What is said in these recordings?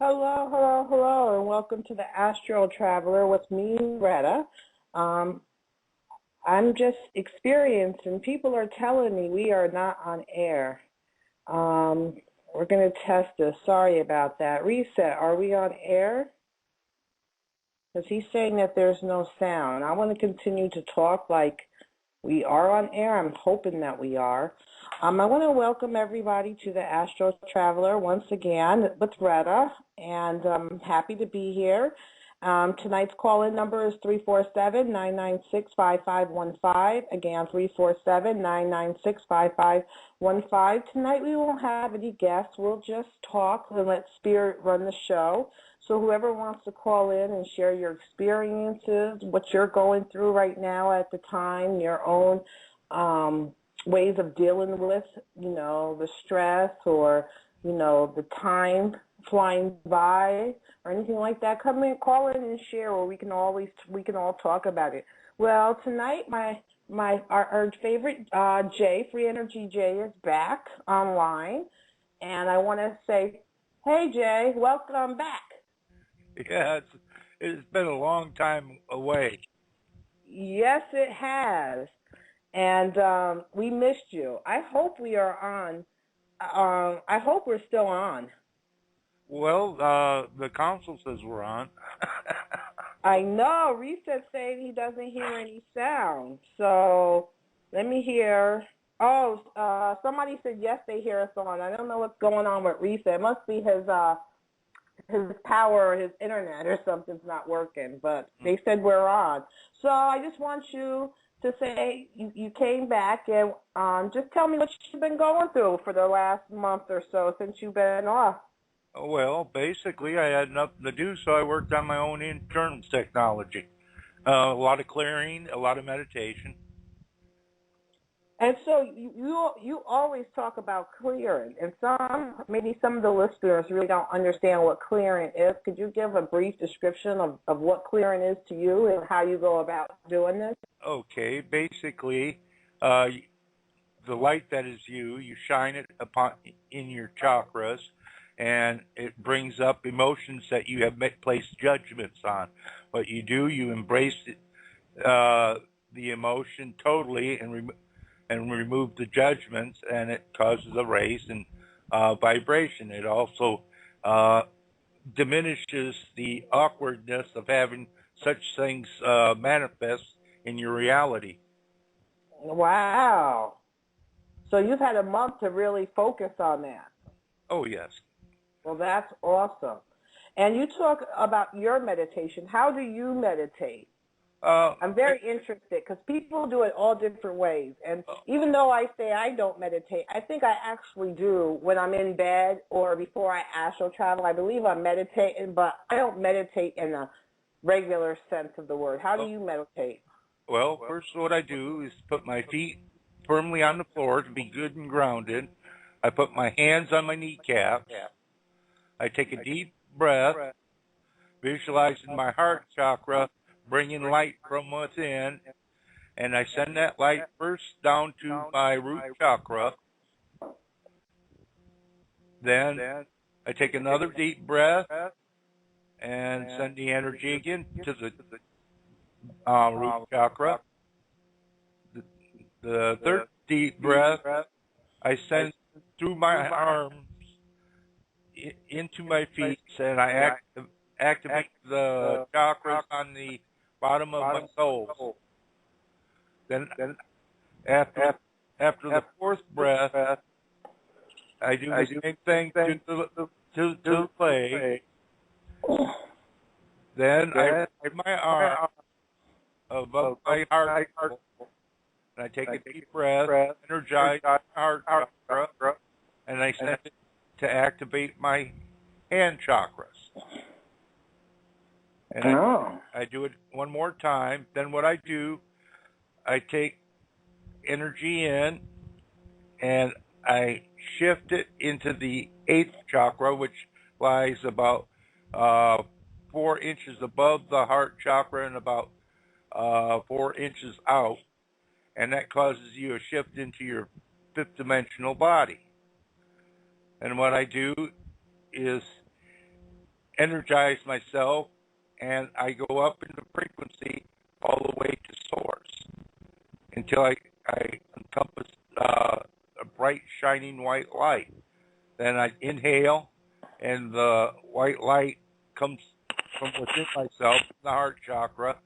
Hello, hello, hello, and welcome to the Astral Traveler with me, Retta. Um, I'm just experienced, and people are telling me we are not on air. Um, we're going to test this. Sorry about that. Reset, are we on air? Because he's saying that there's no sound. I want to continue to talk like we are on air. I'm hoping that we are. I want to welcome everybody to the Astro Traveler once again with Retta, and I'm happy to be here. Tonight's call-in number is 347-996-5515. Again, 347-996-5515. Tonight we won't have any guests. We'll just talk and let Spirit run the show. So whoever wants to call in and share your experiences, what you're going through right now at the time, your own ways of dealing with, the stress or, the time flying by or anything like that, come in, call in and share, or we can all talk about it. Well, tonight our favorite Jay, Free Energy Jay, is back online, and I want to say, hey Jay, welcome back. Yeah, it's been a long time away. Yes, it has. And we missed you. I hope we are on. I hope we're still on. Well, the council says we're on. I know. Reset's saying he doesn't hear any sound. So let me hear. Oh, somebody said yes, they hear us on. I don't know what's going on with Reset. It must be his power or his internet or something's not working, but they said we're on. So I just want you to say you came back and just tell me what you've been going through for the last month or so since you've been off. Well, basically, I had nothing to do, so I worked on my own internal technology. A lot of clearing, a lot of meditation. And so you always talk about clearing, and maybe some of the listeners really don't understand what clearing is. Could you give a brief description of what clearing is to you and how you go about doing this? Okay, basically, the light that is you shine it in your chakras, and it brings up emotions that you have placed judgments on. What you do, you embrace the emotion totally and remove the judgments, and it causes a raise in vibration. It also diminishes the awkwardness of having such things manifest in your reality. Wow. So you've had a month to really focus on that. Oh, yes. Well, that's awesome. And you talk about your meditation. How do you meditate? I'm very interested because people do it all different ways. And even though I say I don't meditate, I think I actually do when I'm in bed or before I astral travel. I believe I'm meditating, but I don't meditate in a regular sense of the word. How do you meditate? Well, first what I do is put my feet firmly on the floor to be good and grounded. I put my hands on my kneecaps. I take a deep breath, visualizing my heart chakra, bringing light from within, and I send that light first down to my root chakra. Then I take another deep breath and send the energy again to the root chakra. The third deep breath I send through my arms into my feet, and I activate the chakras on the bottom of my toes. Then after the fourth breath, I do the same thing to the leg. Then I raise my arm above my heart, and I take a deep breath, energize my heart chakra, and I send it to activate my hand chakras. And I do it one more time. Then what I do, I take energy in and I shift it into the 8th chakra, which lies about 4 inches above the heart chakra and about 4 inches out. And that causes you a shift into your 5th dimensional body. And what I do is energize myself, and I go up in the frequency all the way to source until I encompass a bright, shining white light. Then I inhale, and the white light comes from within myself, the heart chakra,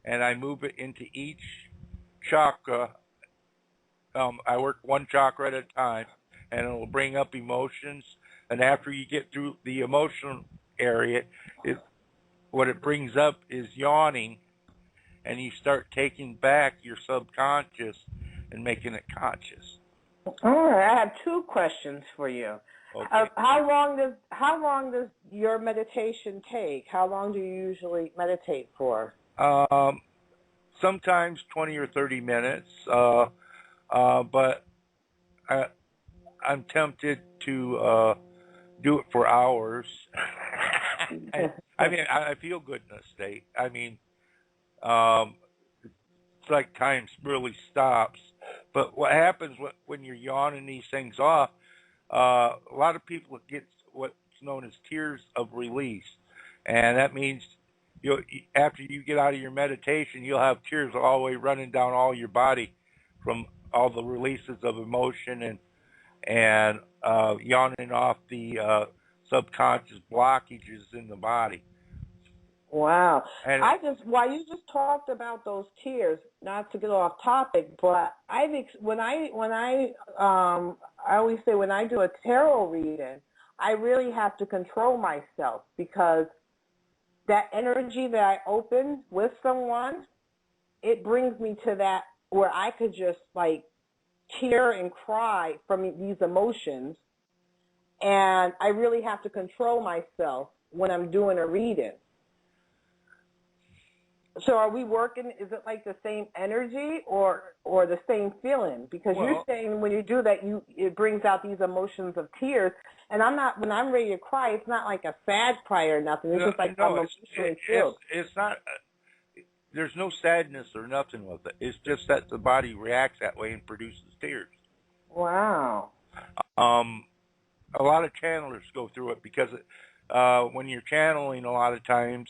and I move it into each chakra. I work one chakra at a time, and it will bring up emotions. And after you get through the emotional area, what it brings up is yawning, and you start taking back your subconscious and making it conscious. All right, I have two questions for you. Okay. How long does your meditation take? How long do you usually meditate for? Sometimes 20 or 30 minutes, but I'm tempted to do it for hours. I mean, I feel good in this state. I mean, it's like time really stops. But what happens when you're yawning these things off, a lot of people get what's known as tears of release. And that means after you get out of your meditation, you'll have tears all the way running down all your body from all the releases of emotion and yawning off the subconscious blockages in the body. Wow. And while you just talked about those tears, not to get off topic, but I always say when I do a tarot reading, I really have to control myself because that energy that I open with someone, it brings me to that where I could just like tear and cry from these emotions, and I really have to control myself when I'm doing a reading. So are we working, is it like the same energy or the same feeling? Because you're saying when you do that, it brings out these emotions of tears. And when I'm ready to cry, it's not like a sad cry or nothing. It's just like I'm emotionally filled. It's not, there's no sadness or nothing with it. It's just that the body reacts that way and produces tears. Wow. A lot of channelers go through it because when you're channeling a lot of times,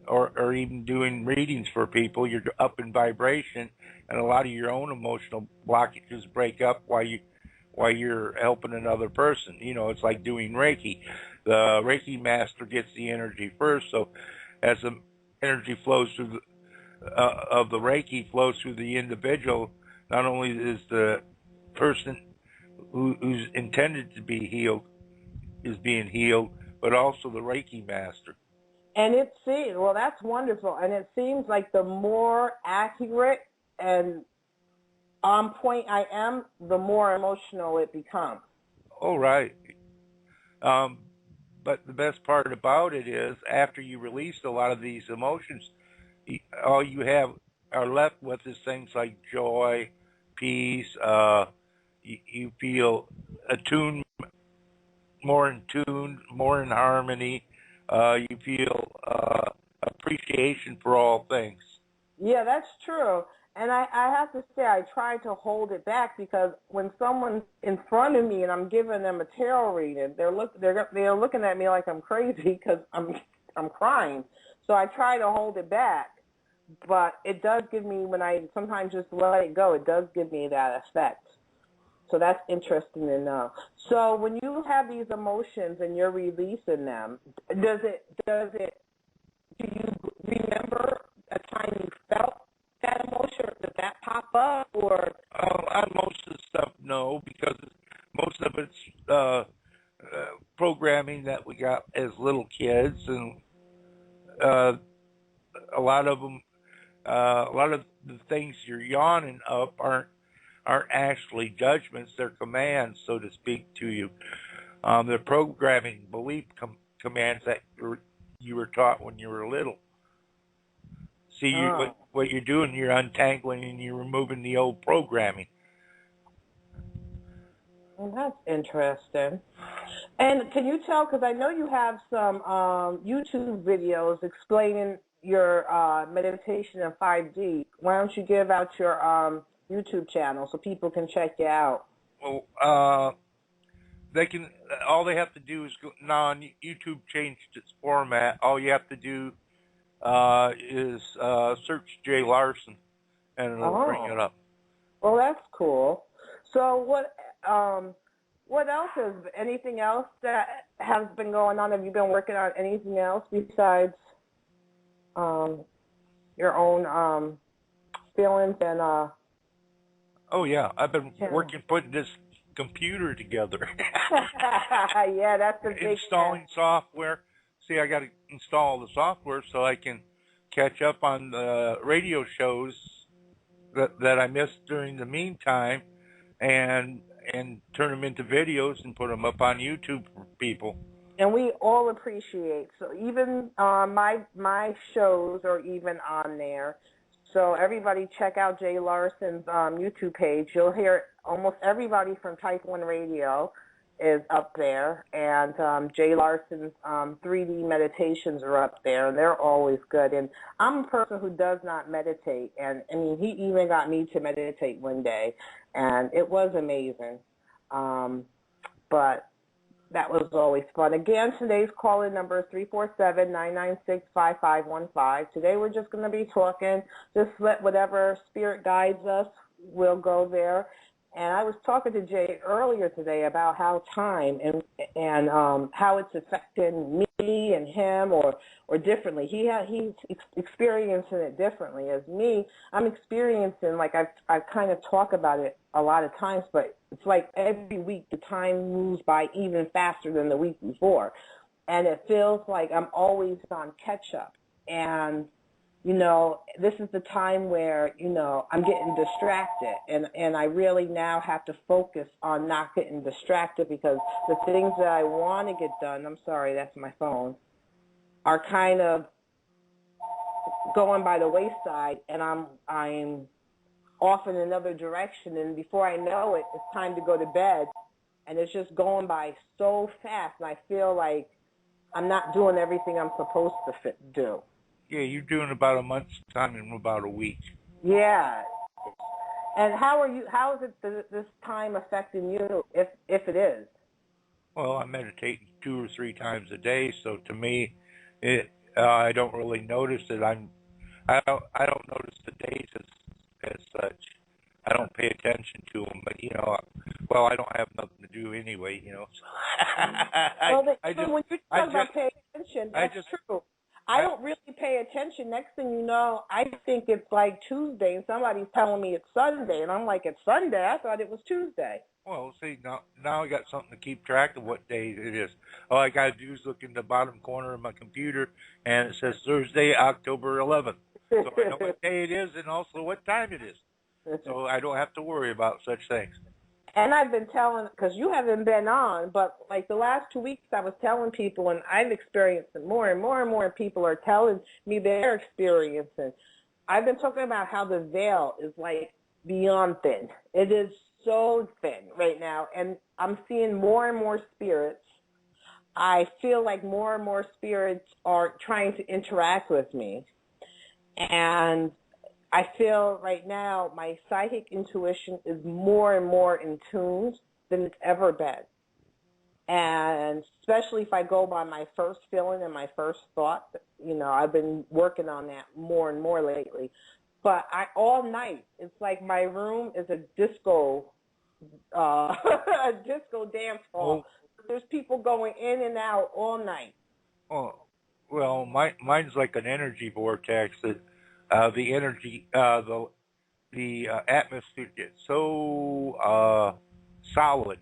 or even doing readings for people, you're up in vibration, and a lot of your own emotional blockages break up while you're helping another person. You know, it's like doing Reiki. The Reiki master gets the energy first, so as the energy flows through of the Reiki flows through the individual, not only is the person who's intended to be healed is being healed, but also the Reiki master. And that's wonderful. And it seems like the more accurate and on point I am, the more emotional it becomes. Oh, right. But the best part about it is after you release a lot of these emotions, all you are left with is things like joy, peace. You feel attuned, more in tune, more in harmony. You feel appreciation for all things. Yeah, that's true. And I have to say, I try to hold it back because when someone's in front of me and I'm giving them a tarot reading, they're looking at me like I'm crazy because I'm crying. So I try to hold it back, but it does give me, when I sometimes just let it go, it does give me that effect. So that's interesting to know. So when you have these emotions and you're releasing them, do you remember a time you felt that emotion, or did that pop up, or? On most of the stuff, no, because most of it's programming that we got as little kids, and a lot of the things you're yawning up aren't actually judgments; they're commands, so to speak, to you. They're programming, belief commands that you were taught when you were little. See, what you're doing, you're untangling and you're removing the old programming. Well, that's interesting. And can you tell, because I know you have some YouTube videos explaining your meditation in 5D. Why don't you give out your YouTube channel so people can check you out? Well, They can. All they have to do is go. Now on YouTube changed its format. All you have to do is search Jay Larson, and it'll bring Oh, it up. well, that's cool. So what else is, anything else that has been going on? Have you been working on anything else besides um, your own feelings and Oh yeah, I've been channel? working putting this computer together. Yeah, that's the big Installing software. See, I got to install the software so I can catch up on the radio shows that I missed during the meantime, and turn them into videos and put them up on YouTube for people. and we all appreciate. So even my shows are even on there. So everybody check out Jay Larson's YouTube page. You'll hear almost everybody from Type 1 Radio is up there, and Jay Larson's 3D meditations are up there, and they're always good. And I'm a person who does not meditate, and I mean, he even got me to meditate one day, and it was amazing. But that was always fun. Again, today's call-in number is 347-996-5515. Today we're just going to be talking. Just let whatever spirit guides us, we'll go there. And I was talking to Jay earlier today about how time and how it's affecting me and him or differently. He's experiencing it differently. As me, I'm experiencing, like I've kind of talked about it a lot of times, but it's like every week the time moves by even faster than the week before. And it feels like I'm always on catch-up. And you know, this is the time where, you know, I'm getting distracted, and I really now have to focus on not getting distracted because the things that I want to get done, I'm sorry, that's my phone, are kind of going by the wayside, and I'm off in another direction, and before I know it, it's time to go to bed, and it's just going by so fast, and I feel like I'm not doing everything I'm supposed to do. Yeah, you're doing about a month's time in about a week. Yeah. And how are you? How is it this time affecting you, if it is? Well, I meditate 2 or 3 times a day, so to me, I don't really notice it. I don't notice the days as such. I don't pay attention to them, but well, I don't have nothing to do anyway, So Well, I just when you talk about paying attention, that's true. I don't really pay attention. Next thing you know, I think it's like Tuesday, and somebody's telling me it's Sunday, and I'm like, it's Sunday? I thought it was Tuesday. Well, see, now I got something to keep track of what day it is. All I got to do is look in the bottom corner of my computer, and it says Thursday, October 11th. So I know what day it is and also what time it is. So I don't have to worry about such things. And I've been telling, because you haven't been on, but like the last 2 weeks I was telling people, and I've experienced it more and more and more people are telling me their experiences. I've been talking about how the veil is like beyond thin. It is so thin right now, and I'm seeing more and more spirits. I feel like more and more spirits are trying to interact with me. And I feel right now my psychic intuition is more and more in tune than it's ever been. And especially if I go by my first feeling and my first thought, I've been working on that more and more lately. But all night, it's like my room is a disco, a disco dance hall. There's people going in and out all night. Oh, well, mine's like an energy vortex that the energy, the atmosphere gets so solid.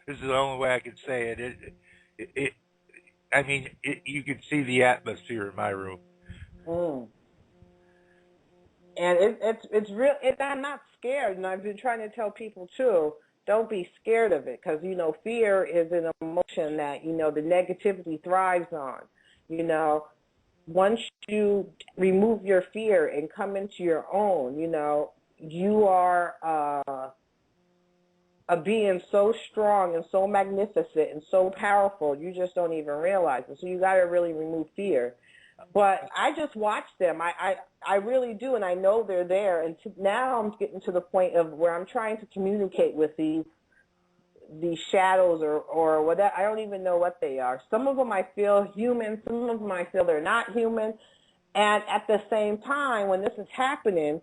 This is the only way I can say it. I mean, you can see the atmosphere in my room. Mm. And it's real. I'm not scared, and I've been trying to tell people too. Don't be scared of it, because fear is an emotion that the negativity thrives on. Once you remove your fear and come into your own, you are a being so strong and so magnificent and so powerful, you just don't even realize it. So you got to really remove fear. But I just watch them. I really do, and I know they're there. And now I'm getting to the point of where I'm trying to communicate with these these shadows or whatever. I don't even know what they are. Some of them I feel human. Some of them I feel they're not human. And at the same time, when this is happening,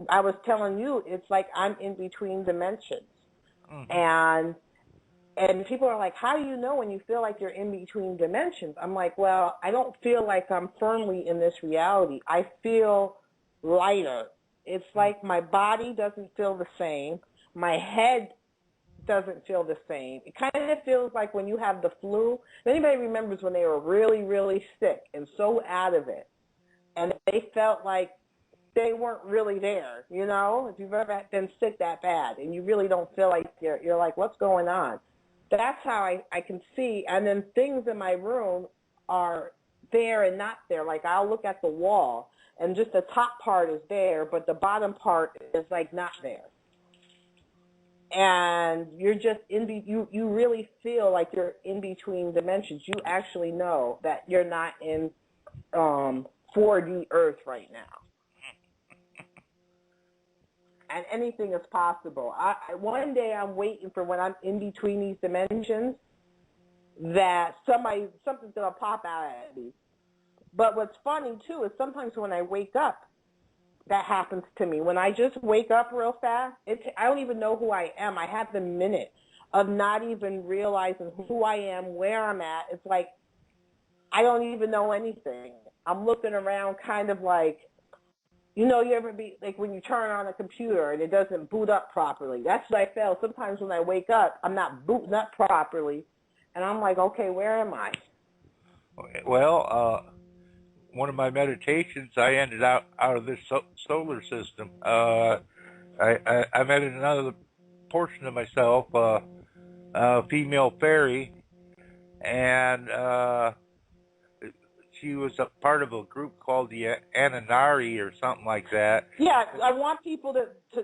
I was telling you, it's like I'm in between dimensions. And people are like, how do you know when you feel like you're in between dimensions? I'm like, well, I don't feel like I'm firmly in this reality. I feel lighter. It's like my body doesn't feel the same. My head doesn't feel the same. It kind of feels like when you have the flu. If anybody remembers when they were really, really sick and so out of it, and they felt like they weren't really there, you know? If you've ever been sick that bad and you really don't feel like you're like, what's going on? That's how I can see. And then things in my room are there and not there. Like I'll look at the wall and just the top part is there, but the bottom part is like not there. And you're just you really feel like you're in between dimensions. You actually know that you're not in 4D Earth right now. And anything is possible. One day I'm waiting for when I'm in between these dimensions that something's going to pop out at me. But what's funny, too, is sometimes when I wake up, that happens to me. When I just wake up real fast, I don't even know who I am. I have the minute of not even realizing who I am, where I'm at. It's like I don't even know anything. I'm looking around kind of like, you know, you ever be like when you turn on a computer and it doesn't boot up properly. That's what I feel. Sometimes when I wake up, I'm not booting up properly, and I'm like, okay, where am I? Well, one of my meditations, I ended out of this solar system. I met another portion of myself, a female fairy, and she was a part of a group called the Ananari or something like that. Yeah, I want people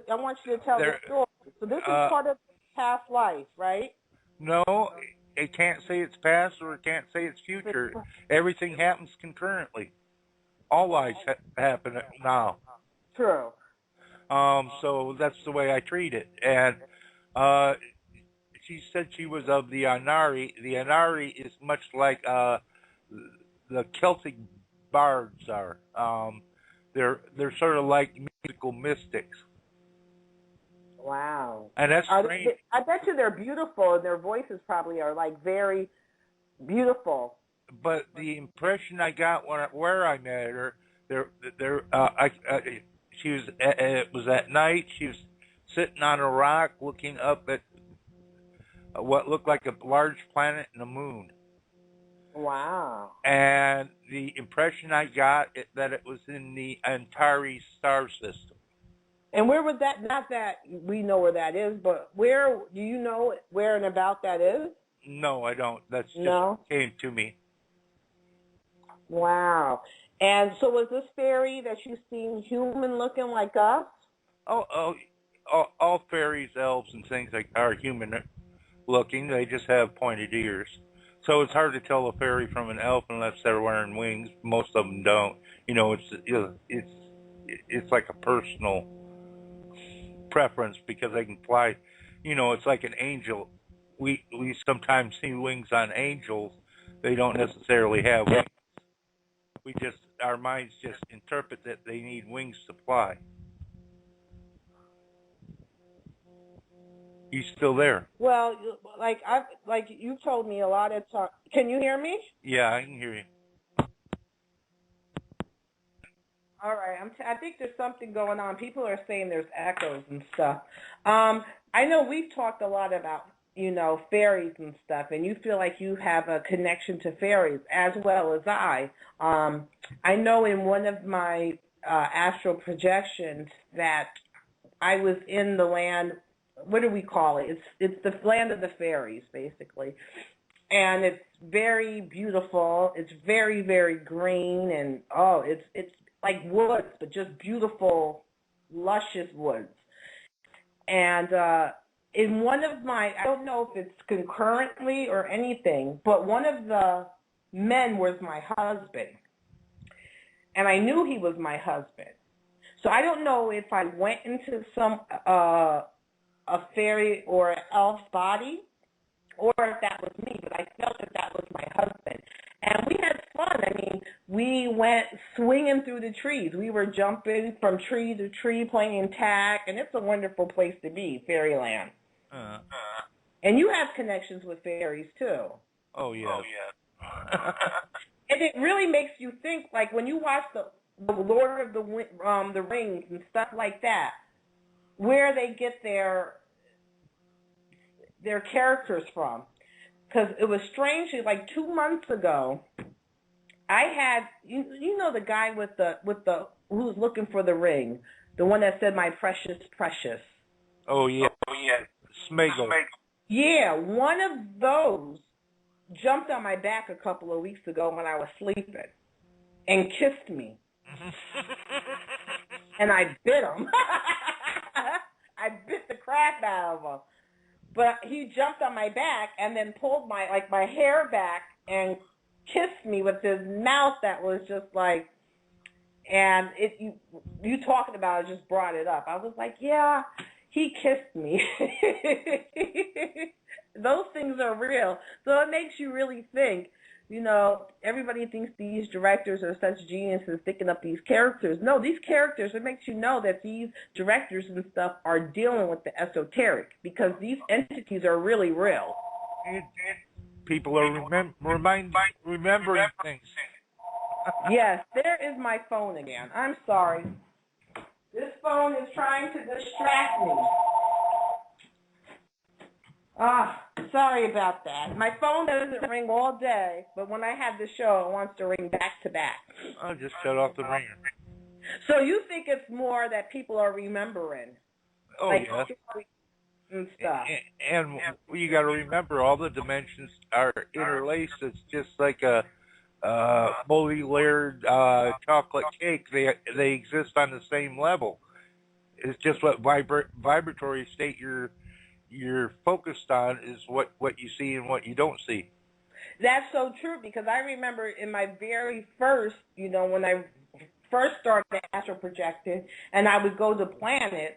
I want you to tell the story. So this is part of past life, right? No, it can't say it's past or it can't say it's future. Everything happens concurrently. All lives happen now. True. So that's the way I treat it. And she said she was of the Anari. The Anari is much like the Celtic bards are. They're sort of like musical mystics. Wow. And that's strange. I bet you they're beautiful, and their voices probably are like very beautiful. But the impression I got where I met her, she was. It was at night. She was sitting on a rock, looking up at what looked like a large planet and a moon. Wow. And the impression I got that it was in the Antares star system. And where was that? Not that we know where that is, but where do you know where and about that is? No, I don't. That's just came to me. Wow. And so was this fairy that you seen human looking like us? All fairies, elves, and things are human looking. They just have pointed ears. So it's hard to tell a fairy from an elf unless they're wearing wings. Most of them don't. You know, it's like a personal preference because they can fly. You know, it's like an angel. We sometimes see wings on angels. They don't necessarily have wings. Our minds just interpret that they need wings to fly. You still there? Well, like you've told me a lot of times. Can you hear me? Yeah, I can hear you. All right. I think there's something going on. People are saying there's echoes and stuff. I know we've talked a lot about, you know, fairies and stuff, and you feel like you have a connection to fairies as well as I. I know in one of my astral projections that I was in the land. What do we call it? It's the land of the fairies, basically. And it's very beautiful. It's very, very green, and it's like woods, but just beautiful, luscious woods. And in one of my, I don't know if it's concurrently or anything, but one of the men was my husband. And I knew he was my husband. So I don't know if I went into some a fairy or an elf body, or if that was me, but I felt that that was my husband. And we had fun. I mean, we went swinging through the trees. We were jumping from tree to tree, playing tag, and it's a wonderful place to be, fairyland. And you have connections with fairies, too. Oh, yeah. And it really makes you think, like when you watch the Lord of the Rings and stuff like that, where they get their characters from. Because it was strangely, like 2 months ago, I had you know the guy with the who's looking for the ring, the one that said my precious precious. Oh yeah. Smegel. Yeah, one of those jumped on my back a couple of weeks ago when I was sleeping and kissed me. And I bit him. I bit the crap out of him. But he jumped on my back and then pulled my hair back and kissed me with his mouth that was just like, and you talking about it just brought it up. I was like, yeah, he kissed me. Those things are real. So it makes you really think, you know, everybody thinks these directors are such geniuses thinking up these characters. No, these characters, it makes you know that these directors and stuff are dealing with the esoteric because these entities are really real. People are remembering things. Yes, there is my phone again. I'm sorry. This phone is trying to distract me. Sorry about that. My phone doesn't ring all day, but when I have the show, it wants to ring back to back. I'll just shut off the ringer. So you think it's more that people are remembering? Oh, like yeah. And stuff. And you got to remember, all the dimensions are interlaced. It's just like a multi-layered chocolate cake. They exist on the same level. It's just what vibratory state you're focused on is what you see and what you don't see. That's so true because I remember in my very first, you know, when I first started astral projecting and I would go to planets,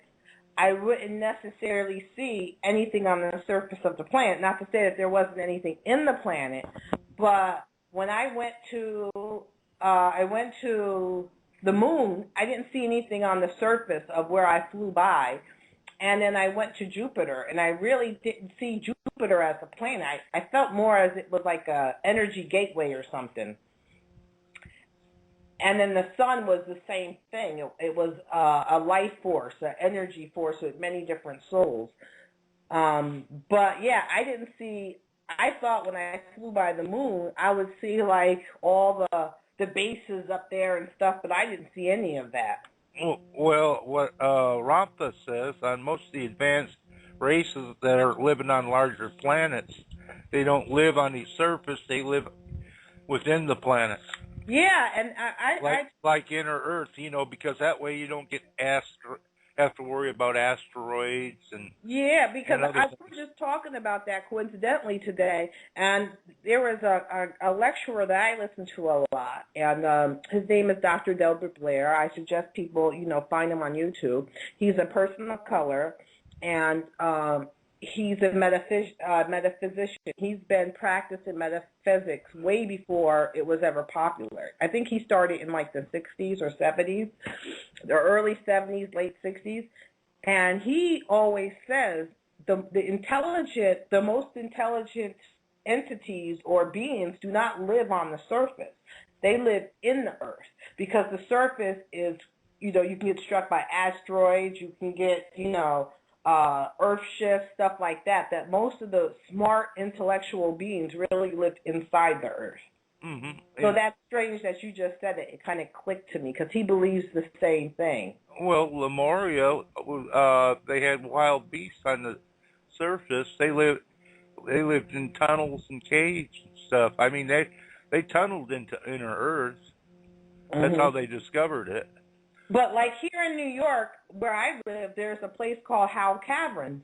I wouldn't necessarily see anything on the surface of the planet. Not to say that there wasn't anything in the planet, but when I went to the moon, I didn't see anything on the surface of where I flew by. And then I went to Jupiter, and I really didn't see Jupiter as a planet. I felt more as it was like a energy gateway or something. And then the sun was the same thing. It was a life force, an energy force with many different souls. But, yeah, I didn't see – I thought when I flew by the moon, I would see, like, all the bases up there and stuff, but I didn't see any of that. Well, what Retta says, on most of the advanced races that are living on larger planets, they don't live on the surface, they live within the planets. Yeah, and like inner Earth, you know, because that way you don't have to worry about asteroids and yeah, because and I was just talking about that coincidentally today, and there was a lecturer that I listen to a lot, and his name is Dr. Delbert Blair. I suggest people, you know, find him on YouTube. He's a person of color, and he's a metaphysician. He's been practicing metaphysics way before it was ever popular. I think he started in like the 60s or 70s, the early 70s, late 60s. And he always says the most intelligent entities or beings do not live on the surface. They live in the earth because the surface is, you know, you can get struck by asteroids, you can get, you know, earth shifts, stuff like that, that most of the smart intellectual beings really live inside the earth. Mm-hmm. So that's strange that you just said it. It kind of clicked to me because he believes the same thing. Well, Lemuria, they had wild beasts on the surface. They lived in tunnels and caves and stuff. I mean, they tunneled into inner Earth. That's how they discovered it. But like here in New York, where I live, there's a place called Howe Caverns,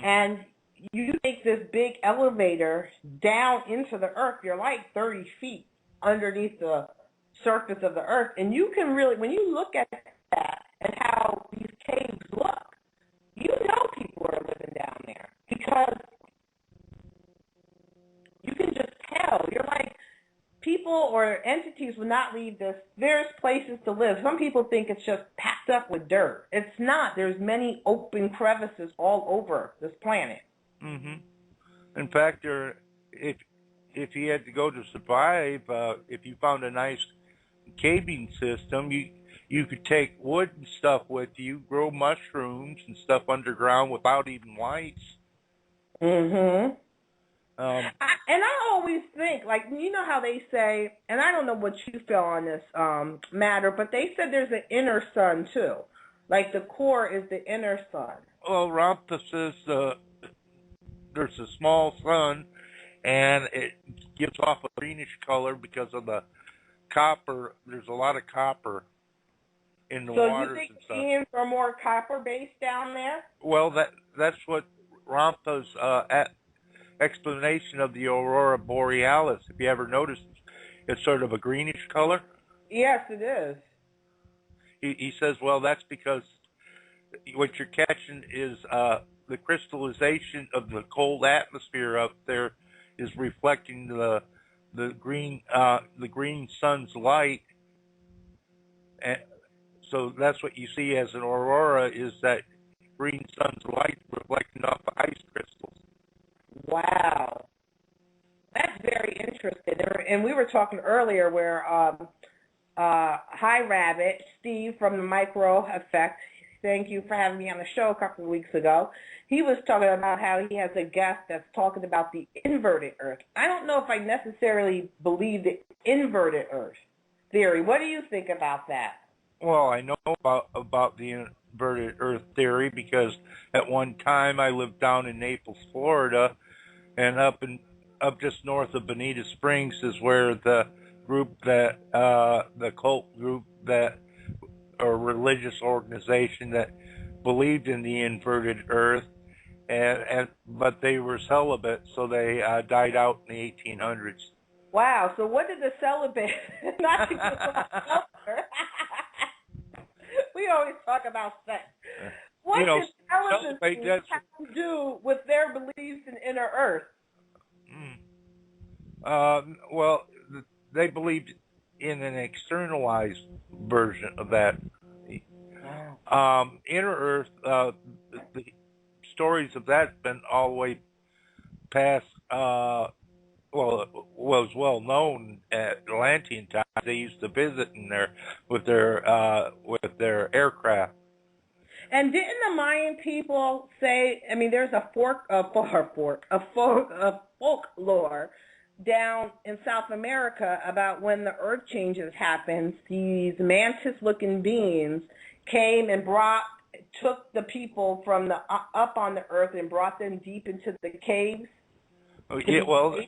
and you take this big elevator down into the earth. You're like 30 feet underneath the surface of the earth, and you can really, when you look at that and how these caves look, you know people are living people or entities would not leave this. There's places to live. Some people think it's just packed up with dirt. It's not. There's many open crevices all over this planet. In fact, if you had to go to survive, if you found a nice caving system, you could take wood and stuff with you, grow mushrooms and stuff underground without even lights. And I always think, like, you know how they say, and I don't know what you feel on this matter, but they said there's an inner sun too. Like the core is the inner sun. Well, Ramtha says there's a small sun, and it gives off a greenish color because of the copper. There's a lot of copper in the waters and stuff. So you think the beings are more copper-based down there? Well, that's what Ramtha's explanation of the aurora borealis. If you ever noticed, it's sort of a greenish color. Yes, it is. He says, well, that's because what you're catching is the crystallization of the cold atmosphere up there is reflecting the green sun's light, and so that's what you see as an aurora, is that green sun's light reflecting off the ice crystals. Wow, that's very interesting. And we were talking earlier where Hi Rabbit, Steve from the Micro Effect. Thank you for having me on the show a couple of weeks ago. He was talking about how he has a guest that's talking about the inverted Earth. I don't know if I necessarily believe the inverted Earth theory. What do you think about that? Well, I know about the inverted Earth theory because at one time I lived down in Naples, Florida, and up just north of Bonita Springs is where the group that the cult group that or religious organization that believed in the inverted Earth, but they were celibate, so they died out in the 1800s. Wow. So what did the celibate? Not even we always talk about sex. What does celibacy have to do with their beliefs in inner Earth? Well, they believed in an externalized version of that. Inner Earth, the stories of that's been all the way past, was well known at Atlantean times. They used to visit in there with their aircraft. And didn't the Mayan people say? I mean, there's a folklore down in South America about when the earth changes happened, these mantis-looking beings came and took the people from the up on the earth and brought them deep into the caves. Oh, yeah, well,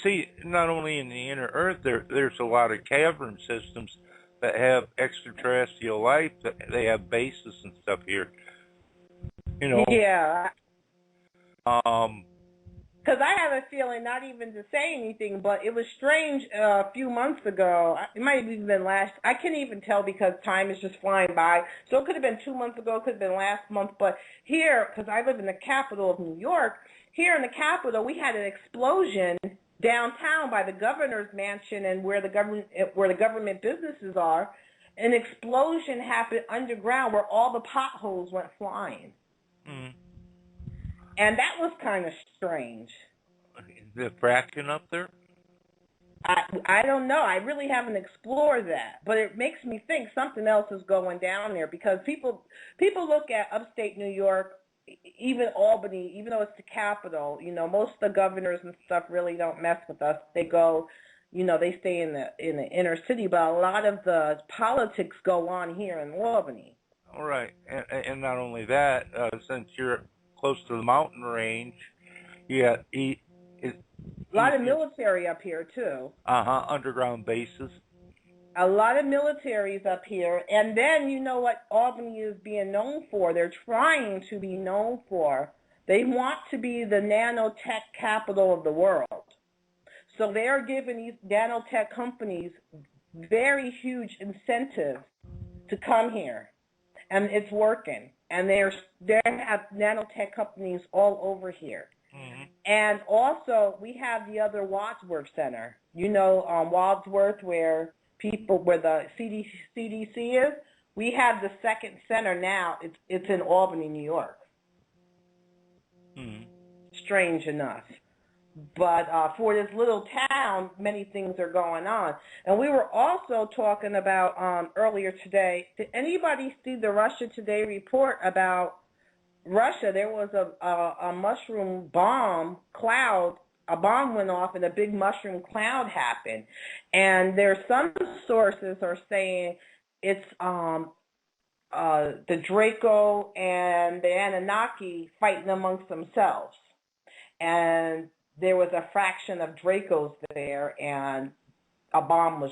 see, not only in the inner earth, there's a lot of cavern systems that have extraterrestrial life. That they have bases and stuff here. You know. Yeah. Because I have a feeling, not even to say anything, but it was strange a few months ago. It might have even been last. I can't even tell because time is just flying by. So it could have been 2 months ago. It could have been last month. But here, because I live in the capital of New York, here in the capital, we had an explosion downtown by the governor's mansion and where the government businesses are. An explosion happened underground where all the potholes went flying. Mm. And that was kind of strange. The fracking up there? I don't know. I really haven't explored that. But it makes me think something else is going down there because people look at upstate New York, even Albany, even though it's the capital, you know, most of the governors and stuff really don't mess with us. They go, you know, they stay in the inner city, but a lot of the politics go on here in Albany. All right. And not only that, since you're close to the mountain range, a lot of military up here too. Underground bases. A lot of militaries up here, and then you know what Albany is being known for? They're trying to be known for. They want to be the nanotech capital of the world. So they are giving these nanotech companies very huge incentives to come here, and it's working. And they have nanotech companies all over here. Mm-hmm. And also, we have the other Wadsworth Center. You know, Wadsworth, where the CDC is. We have the second center now. It's in Albany, New York. Mm-hmm. Strange enough. But for this little town, many things are going on. And we were also talking about earlier today, did anybody see the Russia Today report about Russia? There was a mushroom bomb cloud. A bomb went off and a big mushroom cloud happened. And there's some sources are saying it's the Draco and the Anunnaki fighting amongst themselves. And there was a fraction of Dracos there, and a bomb was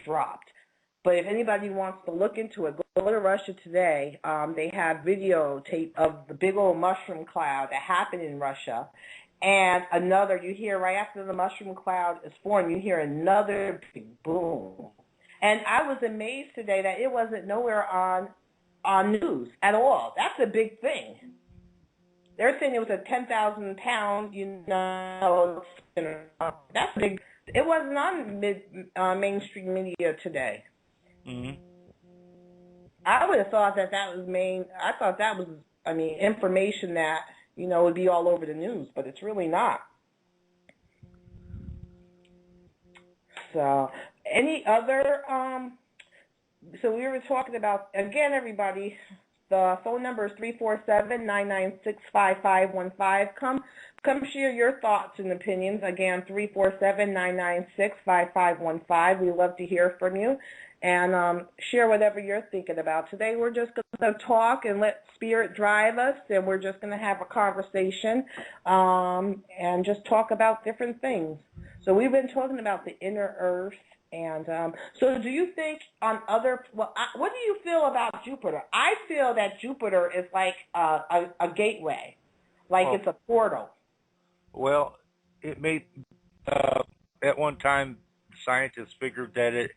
dropped. But if anybody wants to look into it, go to Russia Today. They have videotape of the big old mushroom cloud that happened in Russia. And you hear right after the mushroom cloud is formed, you hear another big boom. And I was amazed today that it wasn't nowhere on news at all. That's a big thing. They're saying it was a 10,000 pound, that's big. It wasn't on mainstream media today. Mm-hmm. I would have thought that was I thought that was, information that, would be all over the news, but it's really not. So, any other, so we were talking about, again, everybody, the phone number is 347-996-5515. Come share your thoughts and opinions. Again, 347-996-5515. We love to hear from you. And share whatever you're thinking about. Today we're just going to talk and let spirit drive us, and we're just going to have a conversation and just talk about different things. So we've been talking about the inner earth. And so do you think what do you feel about Jupiter? I feel that Jupiter is like a gateway, it's a portal. Well, it may, at one time, scientists figured that it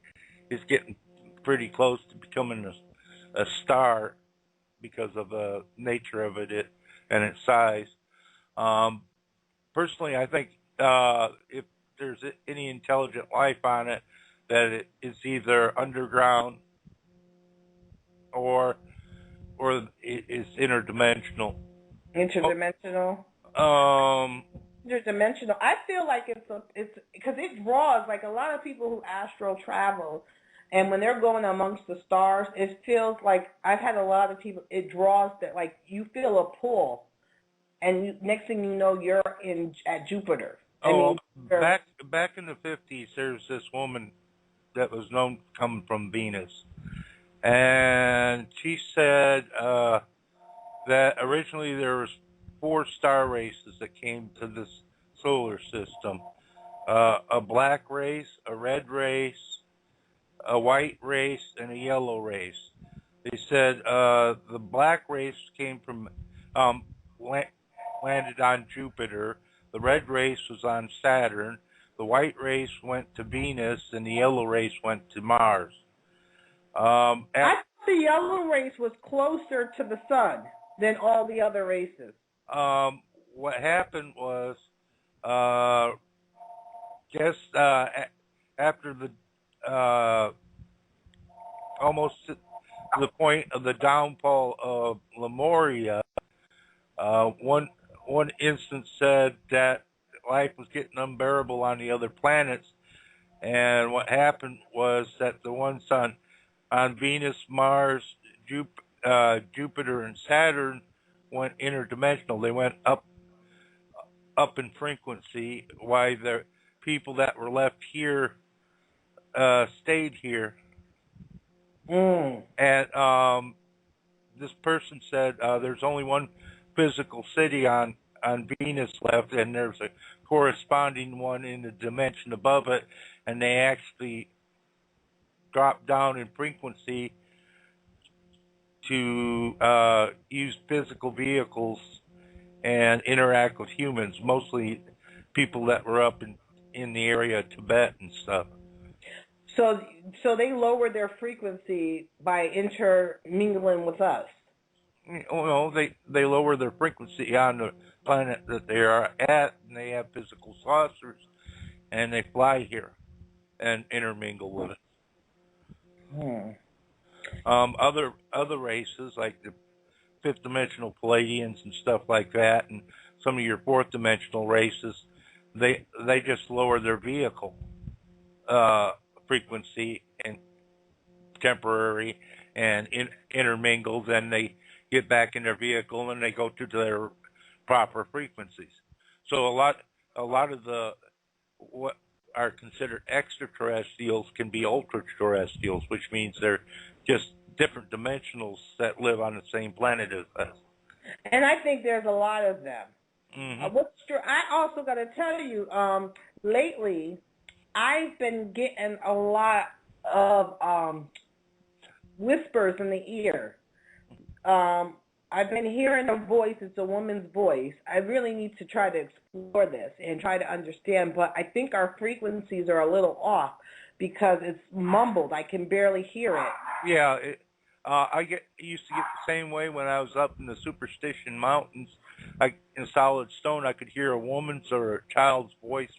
is getting pretty close to becoming a star because of the nature of it and its size. Personally, I think if there's any intelligent life on it, that it is either underground or it is interdimensional. Interdimensional. Interdimensional. I feel like it's because it draws like a lot of people who astral travel, and when they're going amongst the stars, it feels like I've had a lot of people. It draws that like you feel a pull, and next thing you know, you're at Jupiter. Back in the 50s, there's this woman that was known coming from Venus, and she said that originally there was 4 star races that came to this solar system: a black race, a red race, a white race, and a yellow race. They said the black race came from landed on Jupiter. The red race was on Saturn. The white race went to Venus, and the yellow race went to Mars. I think the yellow race was closer to the sun than all the other races. What happened was, after the almost to the point of the downfall of Lemuria, one instance said that life was getting unbearable on the other planets, and what happened was that the ones on Venus, Mars, Jupiter, and Saturn went interdimensional. They went up in frequency, while the people that were left here stayed here. And this person said there's only one physical city on Venus left, and there's a corresponding one in the dimension above it, and they actually drop down in frequency to use physical vehicles and interact with humans, mostly people that were up in the area of Tibet and stuff. So they lowered their frequency by intermingling with us. they lower their frequency on the planet that they are at, and they have physical saucers, and they fly here and intermingle with it. Other races like the fifth dimensional Palladians and stuff like that, and some of your fourth dimensional races, they just lower their vehicle frequency and temporary and intermingle. Then they get back in their vehicle and they go to their proper frequencies. So a lot of the what are considered extraterrestrials can be ultra-terrestrials, which means they're just different dimensionals that live on the same planet as us. And I think there's a lot of them. Mm-hmm. I also got to tell you, lately, I've been getting a lot of whispers in the ear. I've been hearing a voice. It's a woman's voice. I really need to try to explore this and try to understand, but I think our frequencies are a little off because it's mumbled. I can barely hear it. Yeah, I used to get the same way when I was up in the Superstition Mountains. In Solid Stone, I could hear a woman's or a child's voice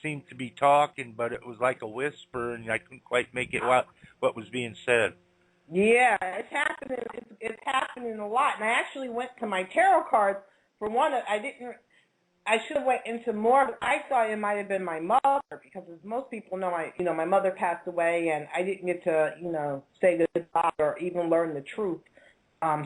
seemed to be talking, but it was like a whisper, and I couldn't quite make it out what was being said. Yeah, it's happening. It's happening a lot. And I actually went to my tarot cards for one. I should have went into more. I thought it might have been my mother because, as most people know, my mother passed away, and I didn't get to, say goodbye or even learn the truth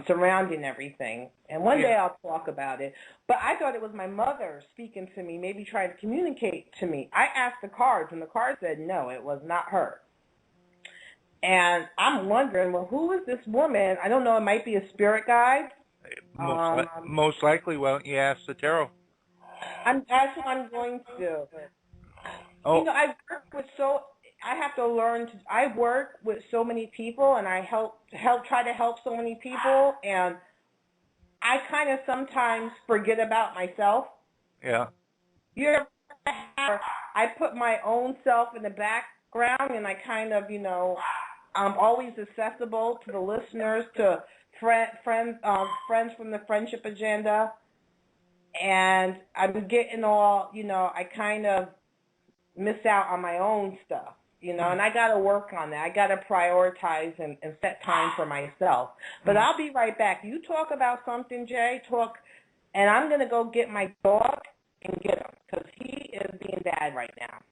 surrounding everything. And one day I'll talk about it. But I thought it was my mother speaking to me, maybe trying to communicate to me. I asked the cards, and the cards said no, it was not her. And I'm wondering, well, who is this woman? I don't know. It might be a spirit guide. Most likely. Why don't you ask the tarot? That's what I'm going to do. Oh. I work with so many people, and I try to help so many people, and I kind of sometimes forget about myself. Yeah. I put my own self in the background, and I kind of, I'm always accessible to the listeners, to friends from the Friendship Agenda, and I'm getting all, I kind of miss out on my own stuff, and I got to work on that. I got to prioritize and set time for myself. But I'll be right back. You talk about something, Jay, and I'm going to go get my dog and get him because he is being bad right now.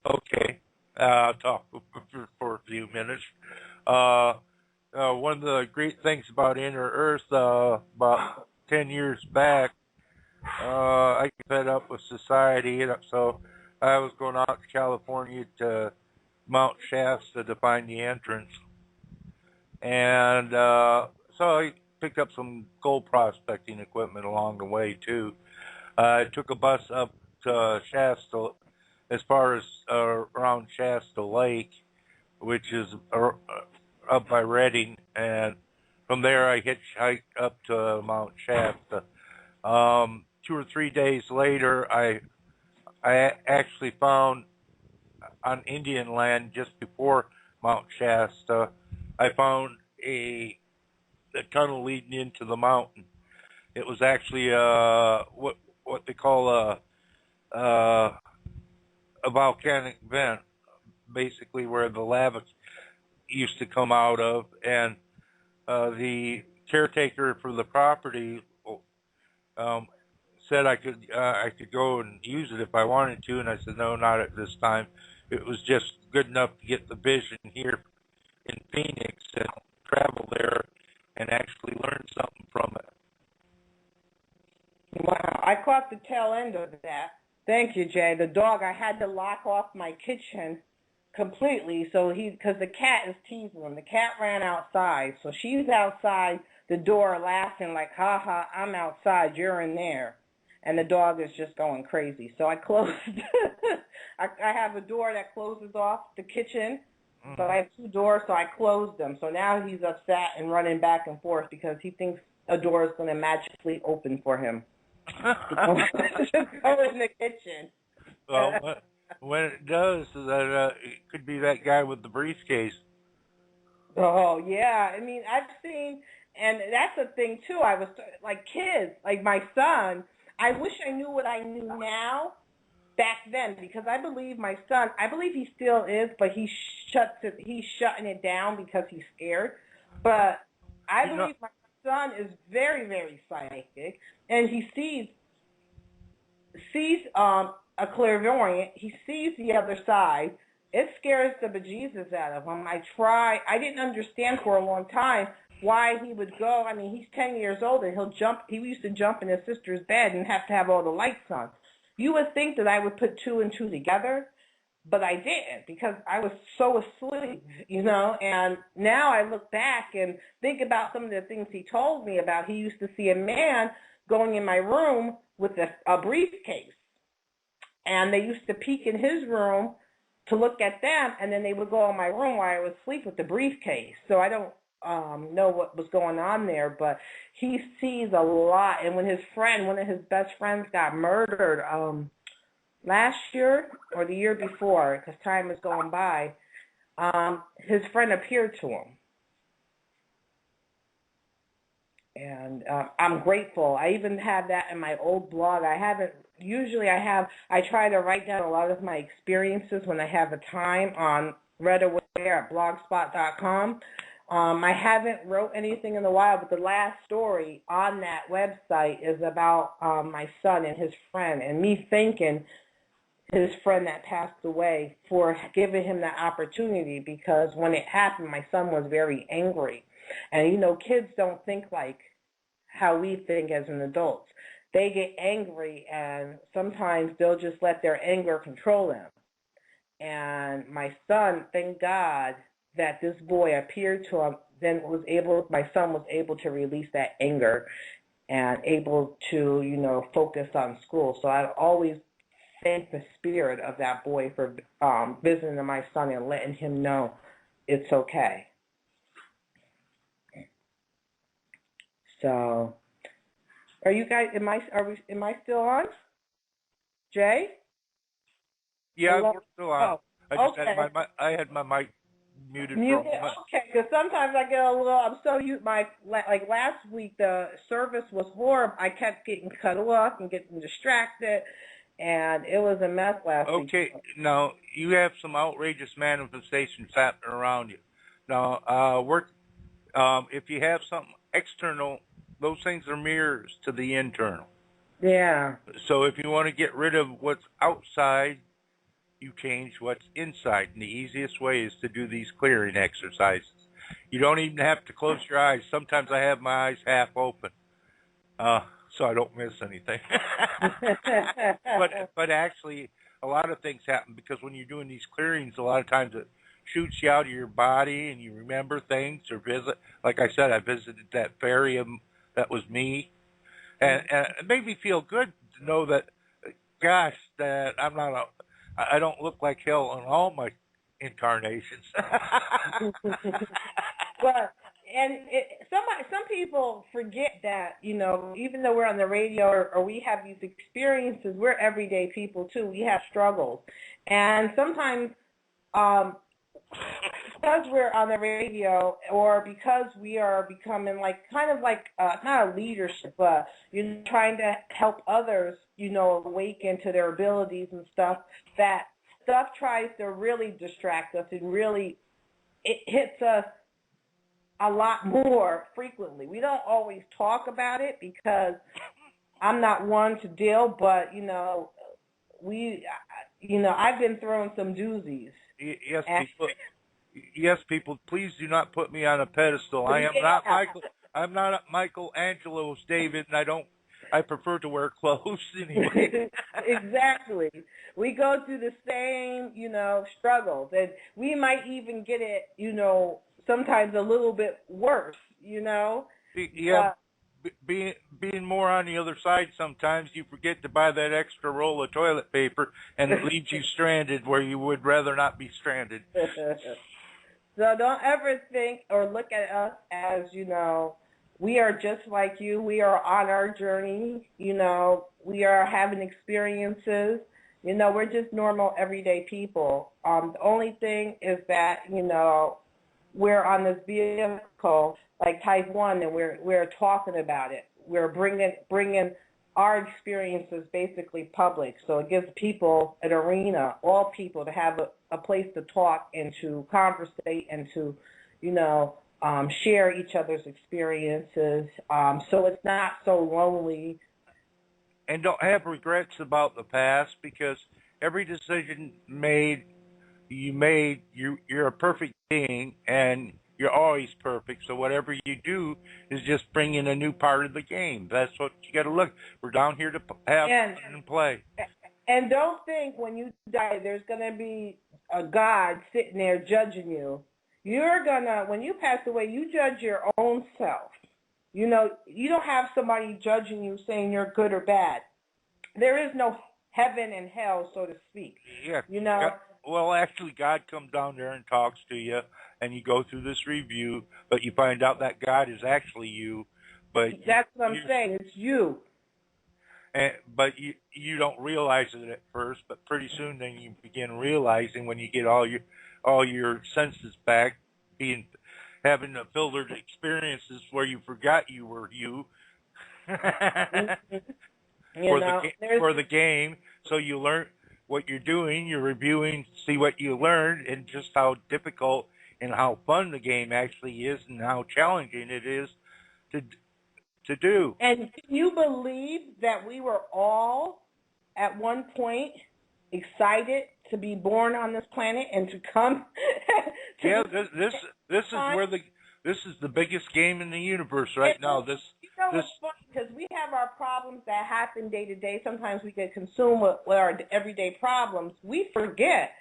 Okay. I'll talk for a few minutes. One of the great things about Inner Earth, about 10 years back, I got fed up with society, so I was going out to California to Mount Shasta to find the entrance. And so I picked up some gold prospecting equipment along the way, too. I took a bus up to Shasta, as far as around Shasta Lake, which is up by Redding, and from there I hitchhiked up to Mount Shasta. 2 or 3 days later, I actually found on Indian land just before Mount Shasta, I found a tunnel leading into the mountain. It was actually what they call a volcanic vent, basically where the lava used to come out of, and the caretaker for the property said I could go and use it if I wanted to, and I said no, not at this time. It was just good enough to get the vision here in Phoenix and travel there and actually learn something from it. Wow, I caught the tail end of that. Thank you, Jay. The dog, I had to lock off my kitchen completely because the cat is teasing him. The cat ran outside, so she's outside the door laughing like, ha ha, I'm outside, you're in there. And the dog is just going crazy. So I closed. I have a door that closes off the kitchen. So I have 2 doors, so I closed them. So now he's upset and running back and forth because he thinks a door is going to magically open for him. Go in the kitchen. Well, when it does, that it could be that guy with the briefcase. Oh, yeah. I mean, I've seen And that's the thing too. I was like kids, like my son. I wish I knew what I knew now back then, because I believe my son. I believe he still is, but he's shutting it down because he's scared. But I You know, believe my son is very, very psychic, and he sees a clairvoyant. He sees the other side. It scares the bejesus out of him. I didn't understand for a long time why he would go. I mean, he's 10 years old and he'll jump. He used to jump in his sister's bed and have to have all the lights on. You would think that I would put two and two together, but I didn't, because I was so asleep, and now I look back and think about some of the things he told me about. He used to see a man going in my room with a briefcase, and they used to peek in his room to look at them, and then they would go in my room while I was asleep with the briefcase. So I don't know what was going on there, but he sees a lot. And when one of his best friends got murdered last year or the year before, because time is going by, his friend appeared to him. And I'm grateful. I even have that in my old blog. I try to write down a lot of my experiences when I have the time on Retta at blogspot.com. I haven't wrote anything in a while, but the last story on that website is about my son and his friend, and me thanking his friend that passed away for giving him that opportunity, because when it happened, my son was very angry. And, kids don't think like how we think as an adults. They get angry, and sometimes they'll just let their anger control them. And my son, thank God that this boy appeared to him, my son was able to release that anger and able to, focus on school. So I always thank the spirit of that boy for visiting my son and letting him know it's okay. So, are you guys? Am I still on? Jay? yeah, Hello? we're still on. Oh, I just okay. had my mic muted for a Muted. moment. Okay, because sometimes I get a little. I'm so used. Like last week, the service was horrible. I kept getting cut off and getting distracted, and it was a mess last week. Okay, now you have some outrageous manifestations happening around you. Now, if you have something external, those things are mirrors to the internal. Yeah. So if you want to get rid of what's outside, you change what's inside. And the easiest way is to do these clearing exercises. You don't even have to close your eyes. Sometimes I have my eyes half open, so I don't miss anything. but actually, a lot of things happen because when you're doing these clearings, a lot of times it shoots you out of your body and you remember things or visit. Like I said, I visited that fairy that was me. And it made me feel good to know that, gosh, that I don't look like hell in all my incarnations. But some people forget that, even though we're on the radio or we have these experiences, we're everyday people too. We have struggles, and sometimes because we're on the radio or because we are becoming not a leadership, but trying to help others, awaken to their abilities and stuff, that stuff tries to really distract us and really it hits us a lot more frequently. We don't always talk about it because I'm not one to deal, but I've been throwing some doozies. Yes, people. Please do not put me on a pedestal. I am not Michael. I'm not Michelangelo's David, and I prefer to wear clothes anyway. Exactly. We go through the same, struggles, and we might even get it, sometimes a little bit worse, Yeah. Being more on the other side, sometimes you forget to buy that extra roll of toilet paper, and it leaves you stranded where you would rather not be stranded. So don't ever think or look at us as, we are just like you. We are on our journey. We are having experiences. We're just normal, everyday people. The only thing is that, we're on this vehicle like type 1, and we're talking about it. We're bringing our experiences basically public, so it gives people an arena, all people, to have a place to talk and to conversate and to, share each other's experiences. So it's not so lonely. And don't have regrets about the past, because every decision you're a perfect being, and you're always perfect. So whatever you do is just bring in a new part of the game. That's what you got to look. We're down here to have fun and play. And don't think when you die there's going to be a God sitting there judging you. When you pass away, you judge your own self. You don't have somebody judging you saying you're good or bad. There is no heaven and hell, so to speak. Yeah. Well, actually, God comes down there and talks to you, and you go through this review, but you find out that God is actually you. But that's what I'm saying. It's you. But you don't realize it at first, but pretty soon then you begin realizing, when you get all your senses back, having the filtered experiences where you forgot you were you. For the game, so you learn what you're doing, you're reviewing, see what you learned, and just how difficult and how fun the game actually is, and how challenging it is to do. And can you believe that we were all at one point excited to be born on this planet and to come? This is the biggest game in the universe right now. It's funny because we have our problems that happen day to day. Sometimes we get consumed with our everyday problems. We forget,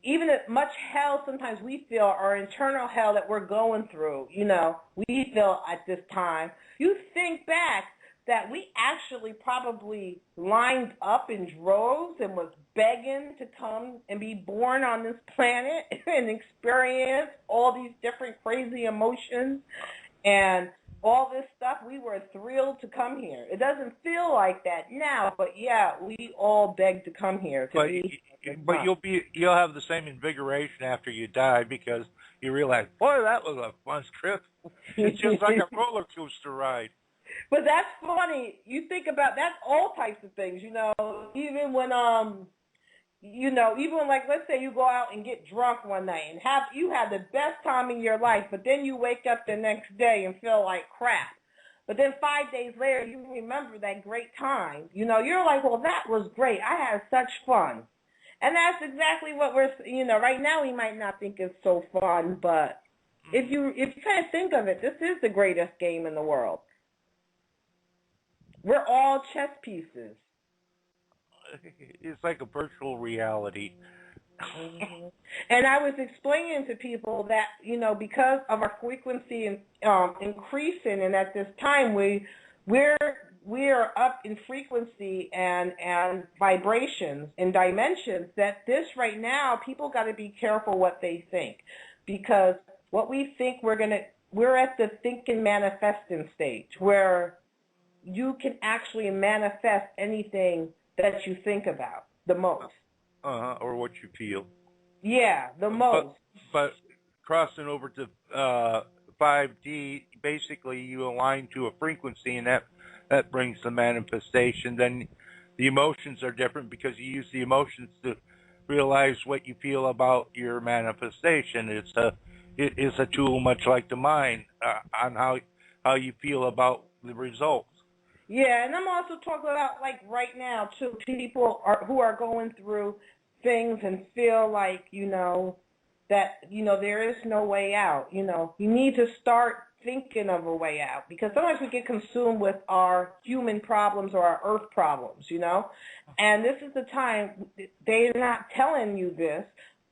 even as much hell sometimes we feel, our internal hell that we're going through, we feel at this time. You think back that we actually probably lined up in droves and was begging to come and be born on this planet and experience all these different crazy emotions and all this stuff. We were thrilled to come here. It doesn't feel like that now, but yeah, we all begged to come here. But you'll have the same invigoration after you die, because you realize, boy, that was a fun trip. It's just like a roller coaster ride. But that's funny. You think about that's all types of things, even when even like, let's say you go out and get drunk one night and you had the best time in your life, but then you wake up the next day and feel like crap. But then 5 days later, you remember that great time. You're like, well, that was great. I had such fun. And that's exactly what we're, right now we might not think it's so fun, but if you kind of think of it, this is the greatest game in the world. We're all chess pieces. It's like a virtual reality. Mm-hmm. And I was explaining to people that, because of our frequency increasing, and at this time we're up in frequency and vibrations and dimensions, that this right now, people got to be careful what they think, because what we think we're at the think and manifesting stage, where you can actually manifest anything that you think about the most. Or what you feel. Yeah, the most. But crossing over to 5D, basically you align to a frequency, and that brings the manifestation. Then the emotions are different, because you use the emotions to realize what you feel about your manifestation. It is a tool much like the mind on how you feel about the results. Yeah, and I'm also talking about, like, right now, too, people who are going through things and feel like, that, there is no way out. You need to start thinking of a way out, because sometimes we get consumed with our human problems or our earth problems, and this is the time. They're not telling you this,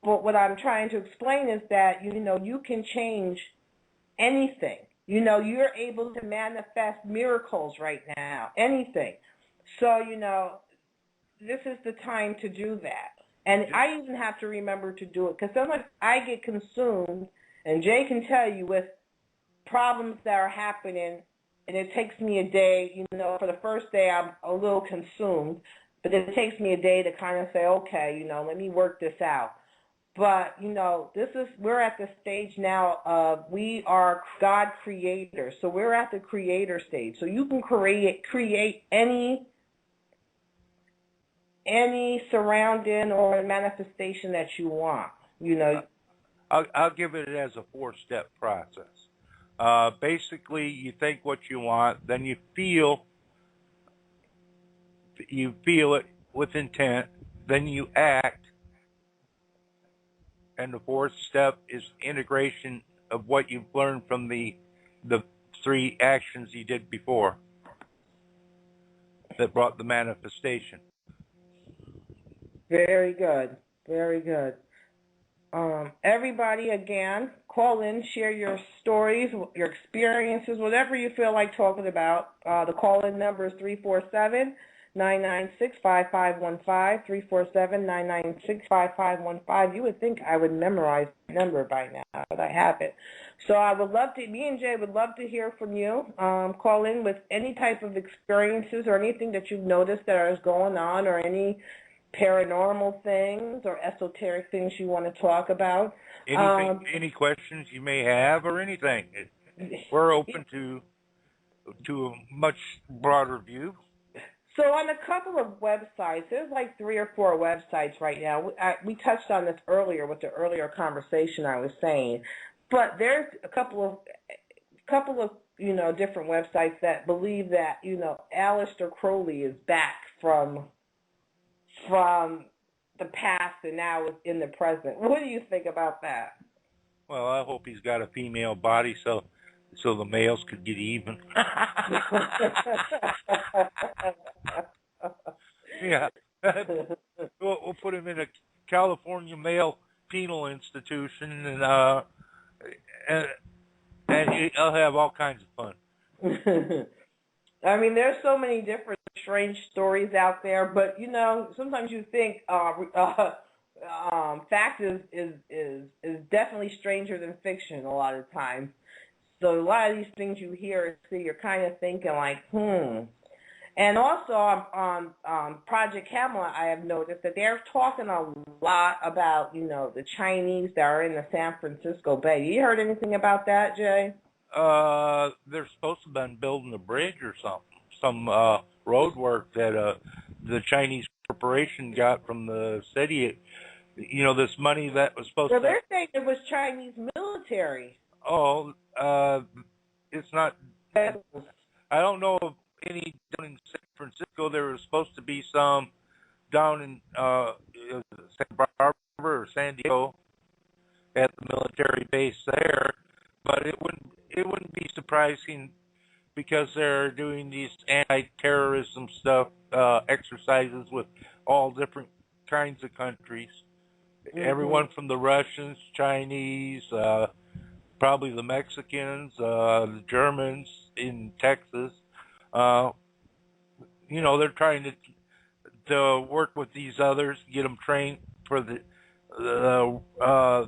but what I'm trying to explain is that, you can change anything. You're able to manifest miracles right now, anything. So, this is the time to do that. And I even have to remember to do it, because sometimes I get consumed, and Jay can tell you, with problems that are happening, and it takes me a day. For the first day I'm a little consumed, but it takes me a day to kind of say, okay, let me work this out. But, we're at the stage now of we are God creators. So we're at the creator stage. So you can create any surrounding or manifestation that you want. I'll give it as a 4-step process. Basically, you think what you want, then you feel it with intent, then you act, and the 4th step is integration of what you've learned from the 3 actions you did before that brought the manifestation. Very good. Very good. Everybody, again, call in, share your stories, your experiences, whatever you feel like talking about. The call-in number is 347-996-5515, 347-996-5515. You would think I would memorize the number by now, but I haven't. So I would love to, me and Jay would love to hear from you. Call in with any type of experiences or anything that you've noticed that is going on, or any paranormal things or esoteric things you want to talk about. Any questions you may have or anything. We're open to a much broader view. So on a couple of websites, there's like 3 or 4 websites right now. We touched on this earlier with the earlier conversation I was saying, but there's a couple of different websites that believe that Aleister Crowley is back from the past and now is in the present. What do you think about that? Well, I hope he's got a female body so the males could get even. Yeah. We'll put him in a California male penal institution, and I'll have all kinds of fun. I mean, there's so many different strange stories out there, but sometimes you think fact is definitely stranger than fiction a lot of times. So a lot of these things you hear and see, you're kind of thinking like, And also on Project Camelot, I have noticed that they're talking a lot about the Chinese that are in the San Francisco Bay. You heard anything about that, Jay? They're supposed to have been building a bridge or some road work that the Chinese corporation got from the city. This money that was supposed to... Well, they're saying it was Chinese military. Oh, it's not... I don't know of any down in San Francisco. There was supposed to be some down in Santa Barbara or San Diego at the military base there, but it wouldn't be surprising because they're doing these anti-terrorism stuff, exercises with all different kinds of countries. Mm-hmm. Everyone from the Russians, Chinese, probably the Mexicans, the Germans in Texas. They're trying to work with these others, get them trained for the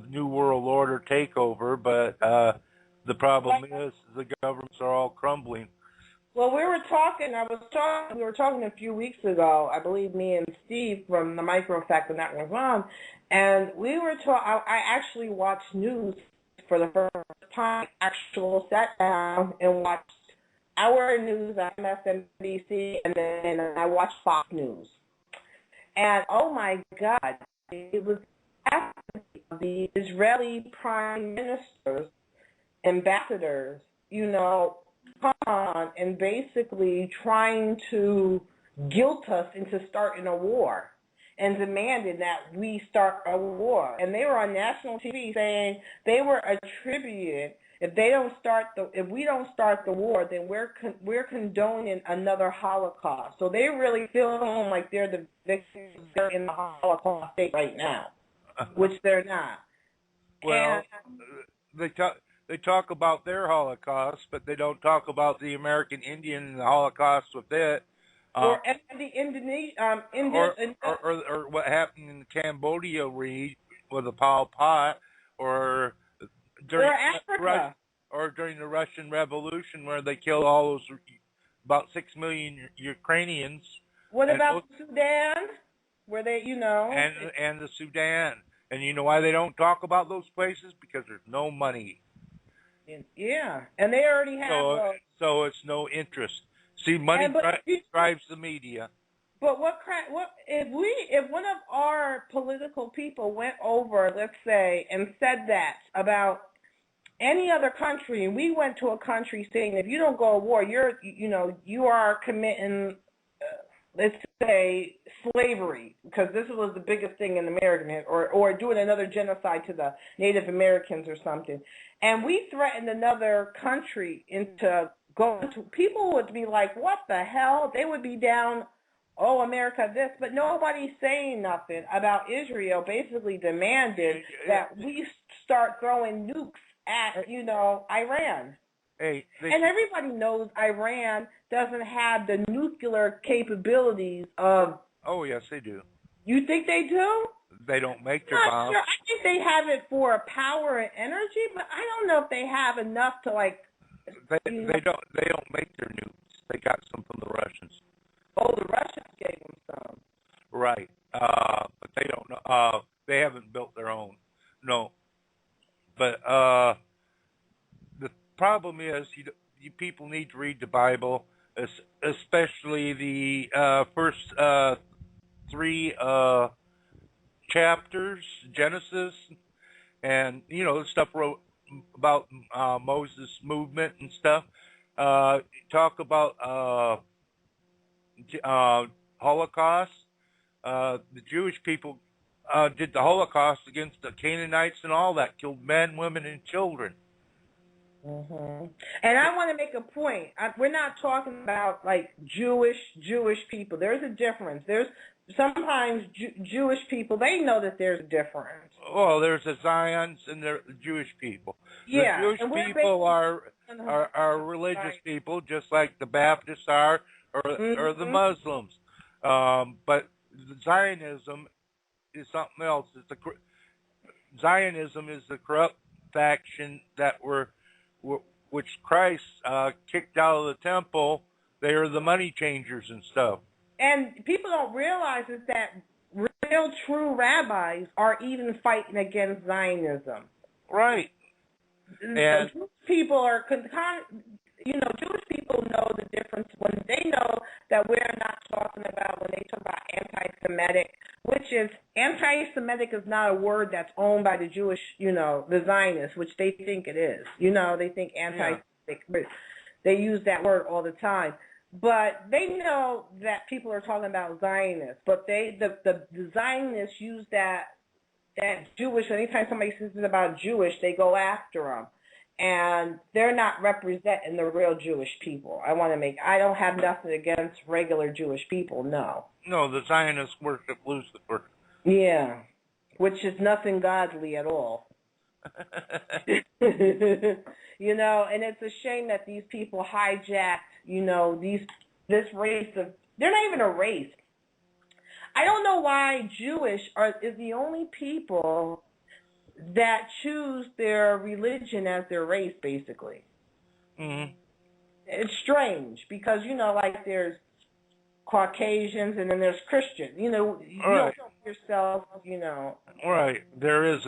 New World Order takeover, but the problem is the governments are all crumbling. Well, we were talking a few weeks ago, I believe me and Steve from the Microfact when that was on, and we were I actually watched news for the first time, sat down and watched our news on MSNBC, and then I watched Fox News. And oh my God, it was the Israeli prime ministers, ambassadors, come on and basically trying to guilt us into starting a war and demanded that we start a war. And they were on national TV saying they were attributed, if we don't start the war, then we're condoning another Holocaust. So they really feel like they're the victims in the Holocaust state right now, which they're not. Well, they talk about their Holocaust, but they don't talk about the American Indian and the Holocaust with it. Or the Indonesian, or what happened in Cambodia with the Pol Pot, or during Africa, or during the Russian Revolution where they killed all those about 6 million Ukrainians. What about Sudan? Where they, and the Sudan. And you know why they don't talk about those places? Because there's no money. Yeah, and they already have. So it's no interest. See, money drives the media. But what if one of our political people went over, let's say, and said that about any other country, and we went to a country saying if you don't go to war, you are committing, let's say, slavery, because this was the biggest thing in American, or doing another genocide to the Native Americans or something, and we threatened another country into going to, people would be like, what the hell? They would be down, oh, America this, but nobody's saying nothing about Israel basically demanded that we start throwing nukes at, Iran. Hey, and everybody knows Iran doesn't have the nuclear capabilities of... Oh, yes, they do. You think they do? They don't make their bombs. Sure. I think they have it for power and energy, but I don't know if they have enough to, like... They don't make their nukes. They got some from the Russians. Oh, the Russians gave them some. Right. But they don't know. They haven't built their own. No. But the problem is, you people need to read the Bible, especially the first 3 chapters, Genesis, and the stuff wrote about Moses' movement and stuff. Talk about Holocaust. The Jewish people did the Holocaust against the Canaanites and all that, killed men, women, and children. Mm-hmm. And I want to make a point. We're not talking about like Jewish people. There's a difference. There's sometimes Jewish people, they know that there's a difference. Well, there's the Zions and the Jewish people. Yeah. The Jewish people are religious people, just like the Baptists are, or the Muslims. But Zionism is something else. Zionism is the corrupt faction which Christ kicked out of the temple. They are the money changers and stuff. And people don't realize is that real, true rabbis are even fighting against Zionism. Right. And Jewish people are, Jewish people know the difference when they know that we're not talking about, when they talk about anti-Semitic, which is, anti-Semitic is not a word that's owned by the Jewish, the Zionists, which they think it is. They think anti-Semitic. Yeah. They use that word all the time. But they know that people are talking about Zionists. But the Zionists use that Jewish, anytime somebody says about Jewish, they go after them. And they're not representing the real Jewish people. I don't have nothing against regular Jewish people, no. No, the Zionists worship Lucifer. Yeah, which is nothing godly at all. And it's a shame that these people hijacked, this race of, they're not even a race. I don't know why Jewish is the only people that choose their religion as their race, basically. Mm-hmm. It's strange because, like there's Caucasians and then there's Christians. You don't know yourself, Right. There's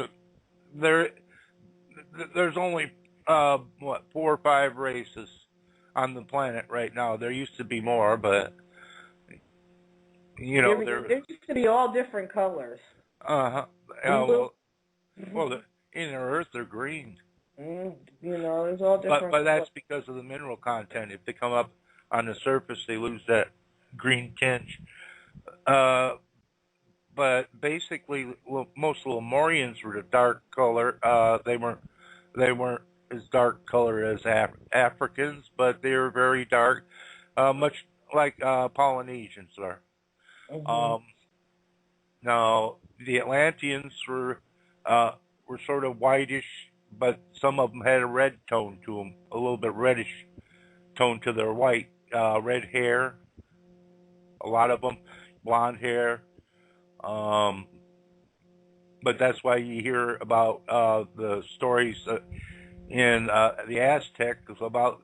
only, 4 or 5 races on the planet right now. There used to be more, but, there used to be all different colors. Uh-huh. In the earth, they're green. There's all different. But that's because of the mineral content. If they come up on the surface, they lose that green tinge. But basically, most of the Lemurians were the dark color. They weren't as dark color as Africans, but they were very dark, much like Polynesians are. Mm-hmm. Now, the Atlanteans were sort of whitish, but some of them had a red tone to them, a little bit reddish tone to their white, red hair. A lot of them blonde hair. But that's why you hear about the stories in the Aztecs about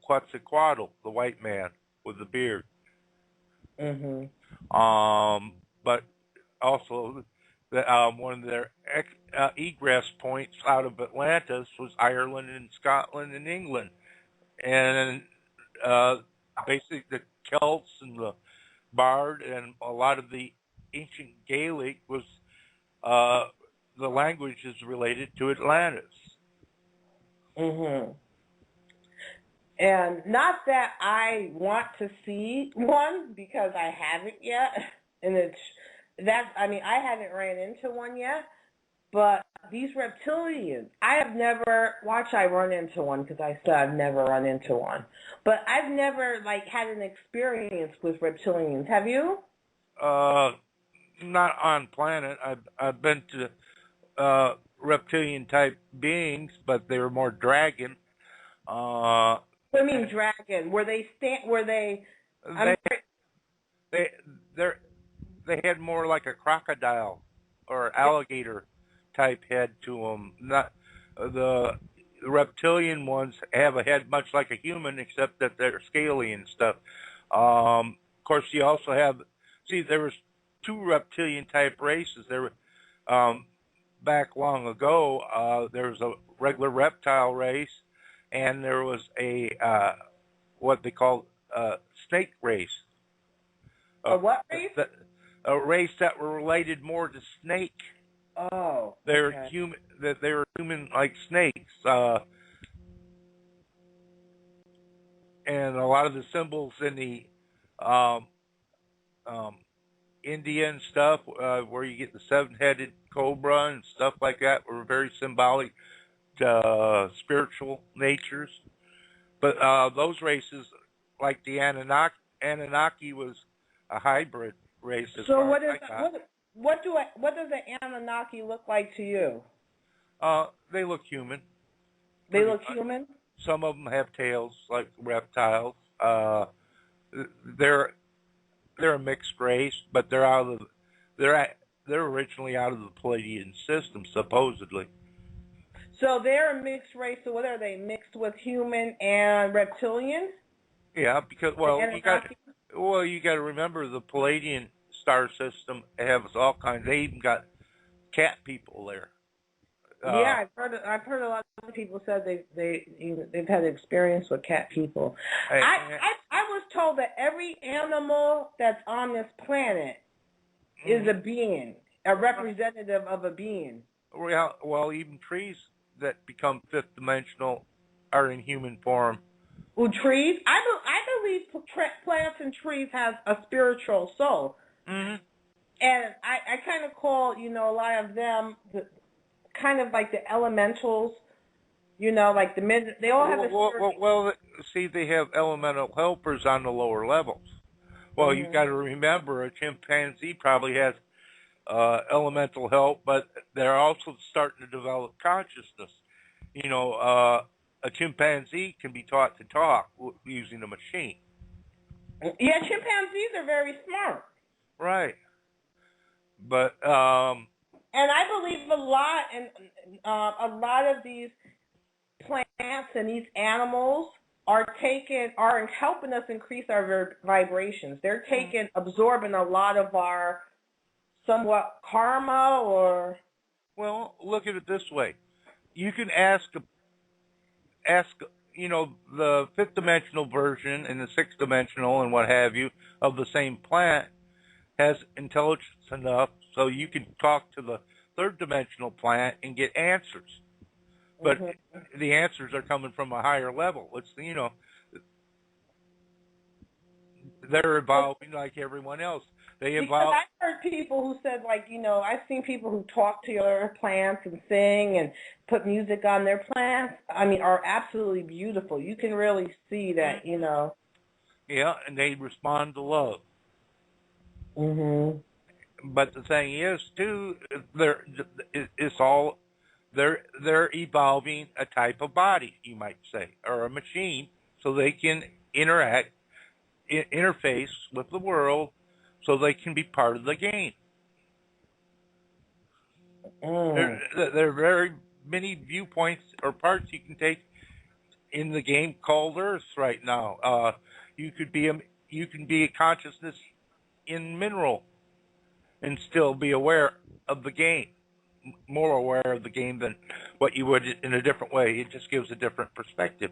Quetzalcoatl, the white man with the beard. Mm-hmm. But also that one of their egress points out of Atlantis was Ireland and Scotland and England, and uh, basically the Celts and the Bard and a lot of the ancient Gaelic was uh, the language is related to Atlantis. Mhm. And not that I want to see one because I haven't yet, and I haven't ran into one yet. But these reptilians, I have never. Watch, I run into one because I said I've never run into one. But I've never had an experience with reptilians. Have you? Uh, Not on planet. I've been to reptilian type beings, but they were more dragon. Uh, What do you mean dragon? Were they Were they? they they they they had more like a crocodile or alligator type head to them. Not the reptilian ones have a head much like a human, except that they're scaly and stuff. Of course, you also have there was two reptilian type races. There were back long ago. There was a regular reptile race, and there was a what they call snake race. A what race? A race that were related more to snake. Oh, They're okay. human. That they were human like snakes. And a lot of the symbols in the um, um, Indian stuff, where you get the seven-headed cobra and stuff like that, were very symbolic to spiritual natures. But those races, like the Anunnaki was a hybrid race. As So far what as is I got. what does the Anunnaki look like to you? They look human. They look Much. human. Some of them have tails like reptiles. They're they're a mixed race, but they're originally out of the Palladian system, supposedly. So they're a mixed race. So what are they? Mixed with human and reptilian? Yeah, because The Anunnaki? you got to remember the Palladian star system has all kinds. They even got cat people there. Yeah, I've heard a lot of people said they've had experience with cat people. I was told that every animal that's on this planet is a being, a representative of a being. Well, even trees that become fifth dimensional are in human form. Well, trees. I believe plants and trees have a spiritual soul, Mm-hmm. and I kind of call a lot of them kind of like the elementals. Like they all have a spiritual. Well, see, they have elemental helpers on the lower levels. Well, you got to remember, a chimpanzee probably has elemental help, but they're also starting to develop consciousness. A chimpanzee can be taught to talk using a machine. Yeah, chimpanzees are very smart. Right. But and I believe a lot of these plants and these animals are helping us increase our vibrations. They're absorbing a lot of our somewhat karma or. Well, look at it this way: you can ask the fifth dimensional version and the sixth dimensional and what have you of the same plant has intelligence enough so you can talk to the third dimensional plant and get answers. But the answers are coming from a higher level. They're evolving like everyone else. They evolve. Because I've heard people who said, I've seen people who talk to other plants and sing and put music on their plants. I mean, are absolutely beautiful. You can really see that, Yeah, and they respond to love. Mhm. But the thing is, too, they're evolving a type of body, you might say, or a machine, so they can interface with the world, so they can be part of the game. There are very many viewpoints or parts you can take in the game called Earth right now. You can be a consciousness in mineral and still be aware of the game, more aware of the game than what you would in a different way. It just gives a different perspective.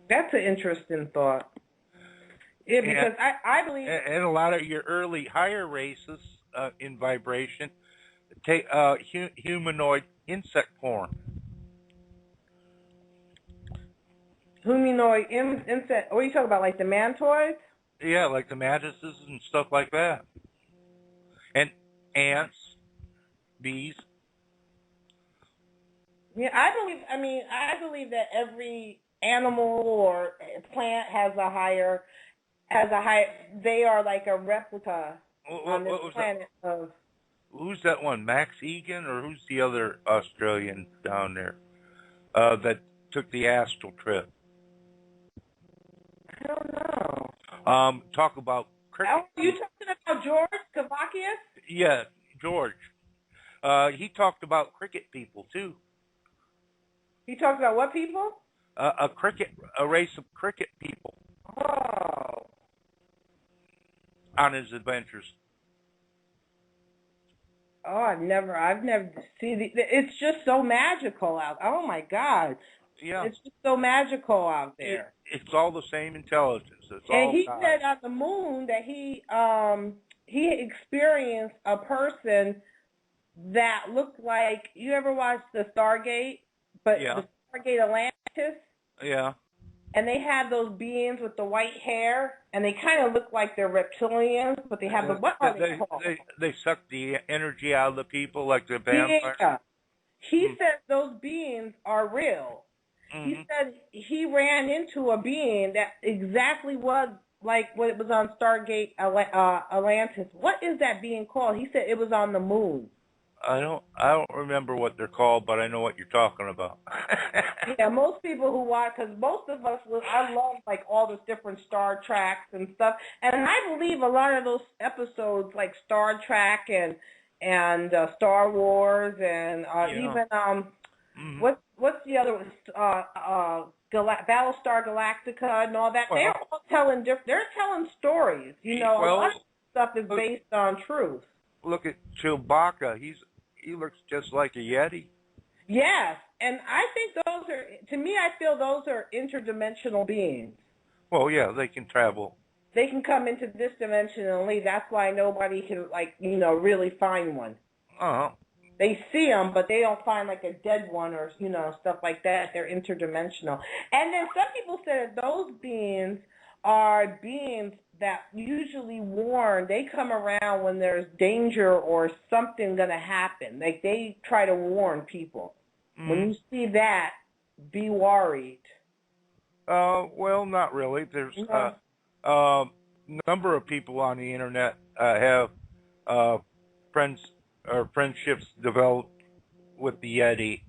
That's an interesting thought. Yeah, because I believe... And a lot of your early higher races in vibration take humanoid insect form. Humanoid insect... What are you talking about, like the mantoids? Yeah, like the mantises and stuff like that. And ants, bees. Yeah, I believe that every animal or plant has a higher... They are like a replica on this planet of... Who's that one? Max Egan, or who's the other Australian down there that took the astral trip? I don't know. Talk about cricket. Oh, you talking about George Kavakias? Yeah, George. He talked about cricket people too. He talked about what people? A race of cricket people. Oh. On his adventures. Oh, I've never seen it's just so magical out. Oh my God. Yeah. It's just so magical out there. It's all the same intelligence. And he said on the moon that he experienced a person that looked like, you ever watched the Stargate? But the Stargate Atlantis? Yeah. And they have those beings with the white hair, and they kind of look like they're reptilians, but they have the... What are they called? They suck the energy out of the people like the vampires. Yeah. He said those beings are real. Mm-hmm. He said he ran into a being that exactly was like what it was on Stargate Atlantis. What is that being called? He said it was on the moon. I don't remember what they're called, but I know what you're talking about. Yeah, most people who watch, because most of us, I love like all the different Star Treks and stuff, and I believe a lot of those episodes, like Star Trek and Star Wars, and even what's the other one? Battlestar Galactica and all that. Well, they're all telling stories. You know, a lot of stuff is based on truth. Look at Chewbacca. He looks just like a Yeti. Yes, and I think those are, to me, I feel those are interdimensional beings. Well, yeah, they can travel. They can come into this dimension and leave. That's why nobody can, like, really find one. Uh-huh. They see them, but they don't find, like, a dead one or, stuff like that. They're interdimensional. And then some people say that those beings are beings that usually warn. They come around when there's danger or something going to happen. Like, they try to warn people. Mm. When you see that, be worried. Well, not really. There's a number of people on the internet have friends or friendships developed with the Yeti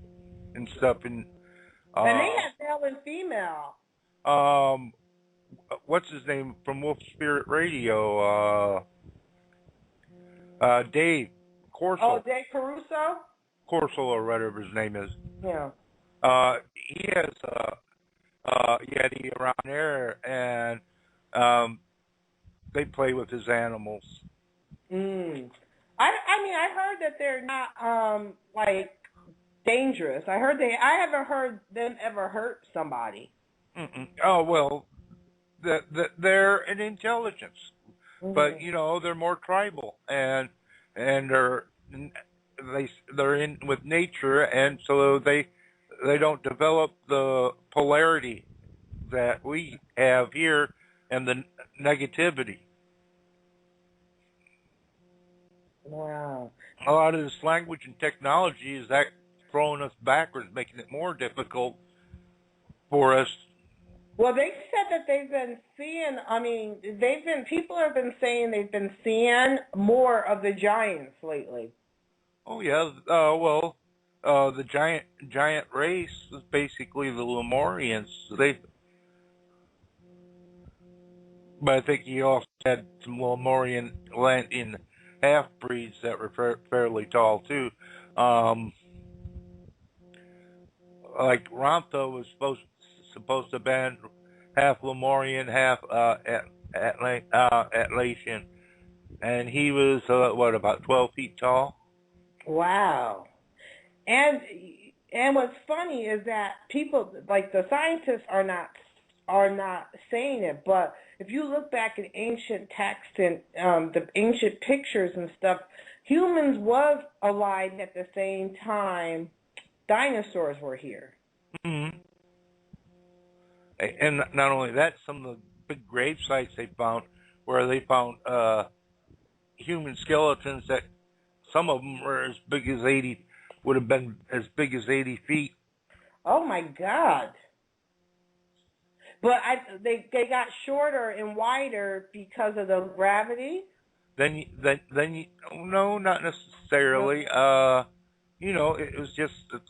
and stuff. And they have male and female. What's his name from Wolf Spirit Radio? Dave Corsel. Oh, Dave Caruso? Corsel or whatever his name is. Yeah. He has Yeti around there, and they play with his animals. Mm. I heard that they're not like dangerous. I haven't heard them ever hurt somebody. Mm-mm. Oh well. They're an intelligence, mm-hmm. But they're more tribal, and they're in with nature, and so they don't develop the polarity that we have here and the negativity. Wow. A lot of this language and technology is that throwing us backwards, making it more difficult for us. Well, they said that they've been seeing, people have been saying they've been seeing more of the giants lately. Oh, yeah. The giant race is basically the Lemurians. But I think he also had some Lemurian Atlantean half-breeds that were fairly tall, too. Like Ramtha was supposed to have been half Lemurian, half Atlantean. And he was, about 12 feet tall? Wow. And what's funny is that people like the scientists are not saying it, but if you look back at ancient texts and the ancient pictures and stuff, humans was alive at the same time dinosaurs were here. Mm-hmm. And not only that, some of the big grave sites they found, where they found human skeletons that some of them were as big as 80, would have been as big as 80 feet. Oh my God! But they got shorter and wider because of the gravity. No, not No. necessarily. It was just a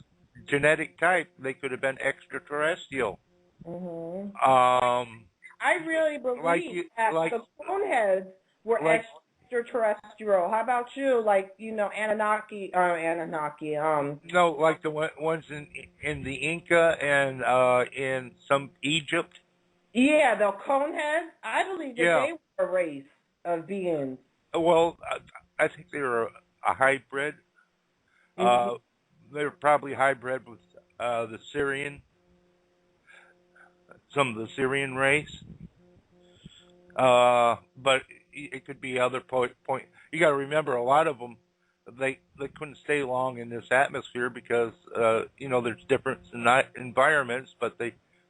genetic type. They could have been extraterrestrial. Mhm. Um, I really like believe you, that like the Stoneheads were like extraterrestrial. How about you? Like, Anunnaki. no, like the ones in the Inca and in some Egypt. Yeah, the Coneheads. I believe that Yeah. they were a race of beings. Well, I think they were a hybrid. Mhm. Uh, they were probably hybrid with the Syrian, some of the Syrian race. But it could be other point. You got to remember, a lot of them they couldn't stay long in this atmosphere because there's different environments. But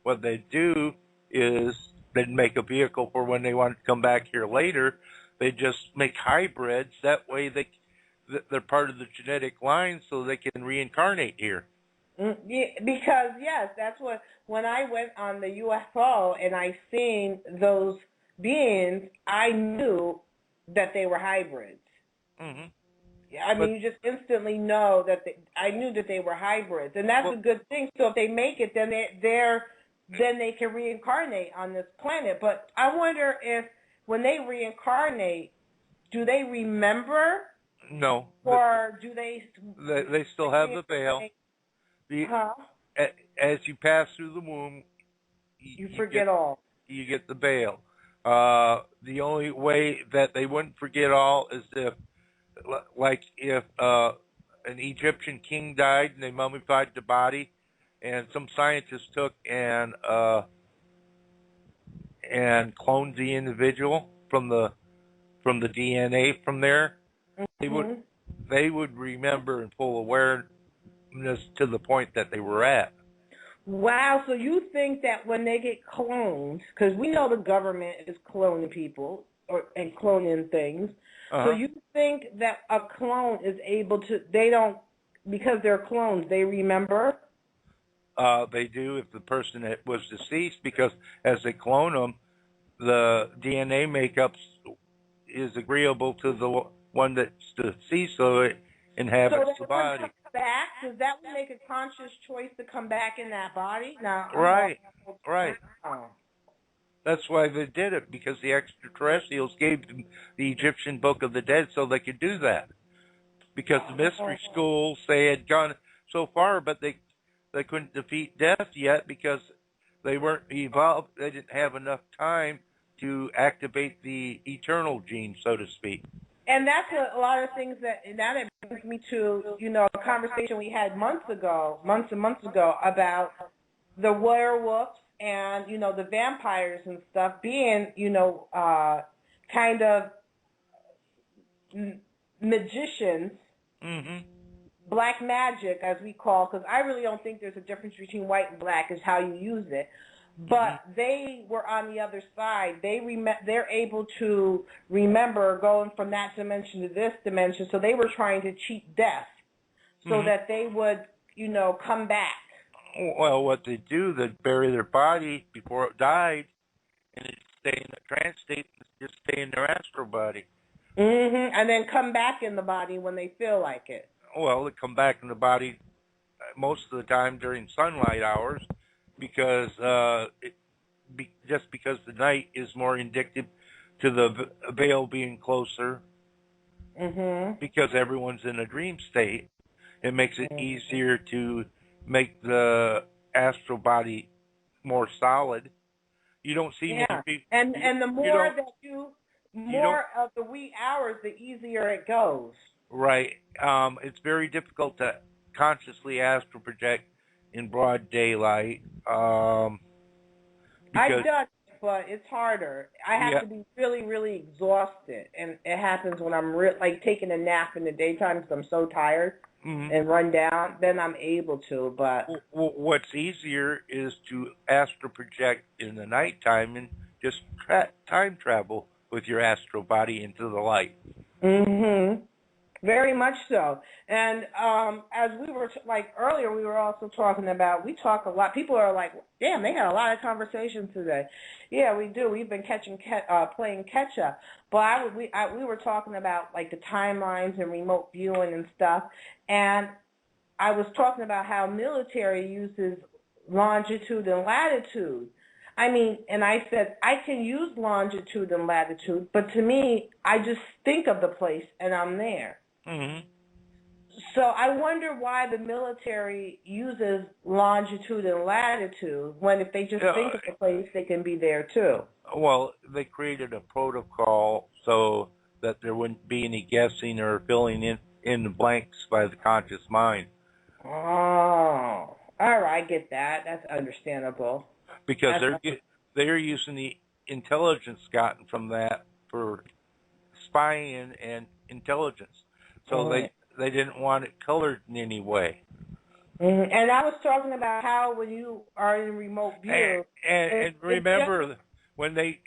what they do is they'd make a vehicle for when they want to come back here later. They just make hybrids. That way they're part of the genetic line, so they can reincarnate here. Yeah, because yes, that's what when I went on the UFO and I seen those beings, I knew that they were hybrids. Hmm. Yeah, I mean, But you just instantly know that I knew that they were hybrids, and that's a well, good thing. So if they make it, then they can reincarnate on this planet. But I wonder if when they reincarnate, do they remember, no, or do they they still have the veil. reincarnate? The Huh? as you pass through the womb, You you forget all. get the veil. The only way that they wouldn't forget all is if an Egyptian king died and they mummified the body, and some scientists took and cloned the individual from the DNA from there. They would Hmm. they would remember in full awareness to the point that they were at. Wow, so you think that when they get cloned, because we know the government is cloning people and cloning things, so Uh you think that a clone is able to, they don't, because they're clones, they remember? They do if the person that was deceased, because as they clone them, the DNA makeup is agreeable to the one that's deceased, so it So inhabits they the would come body. back? Does that make a conscious choice to come back in that body? Now, I'm all, Right, right. wow. That's why they did it, because the extraterrestrials gave them the Egyptian Book of the Dead so they could do that. Because the mystery schools, they had gone so far, but they couldn't defeat death yet because they weren't evolved. They didn't have enough time to activate the eternal gene, so to speak. And that's a lot of things that it brings me to, a conversation we had months and months ago, about the werewolves and, the vampires and stuff being, kind of magicians, Hmm. black magic as we call, because I really don't think there's a difference between white and black, is how you use it. Hmm. But they were on the other side. They're able to remember going from that dimension to this dimension. So they were trying to cheat death so Hmm. that they would, come back. Well, what they do, they bury their body before it died, and it stay in the trance state, and just stay in their astral body. And then come back in the body when they feel like it. Well, they come back in the body most of the time during sunlight hours, because just because the night is more indicative to the veil being closer, Mhm. because everyone's in a dream state. It makes it easier to make the astral body more solid. You don't see many Yeah. people. And the You more don't. that you you don't. more of the wee hours, the easier it goes. Right. It's very difficult to consciously astral project in broad daylight. I've Because done it, but it's harder. I have yeah. to be really, really exhausted, and it happens when I'm like taking a nap in the daytime because I'm so tired Mhm. and run down. Then I'm able to, but What's easier is to astral project in the nighttime and just time travel with your astral body into the light. Very much so. And as we were like earlier, we were also talking about, we talk a lot. People are like, damn, they had a lot of conversations today. Yeah, we do. We've been playing catch up. But we were talking about like the timelines and remote viewing and stuff. And I was talking about how military uses longitude and latitude. I mean, and I said, I can use longitude and latitude, but to me, I just think of the place and I'm there. Mm-hmm. So I wonder why the military uses longitude and latitude when if they just think of the place, they can be there too. Well, they created a protocol so that there wouldn't be any guessing or filling in the blanks by the conscious mind. Oh, all right, I get that. That's understandable. Because they're using the intelligence gotten from that for spying and intelligence. So they didn't want it colored in any way. Mm-hmm. And I was talking about how when you are in remote view, and remember when they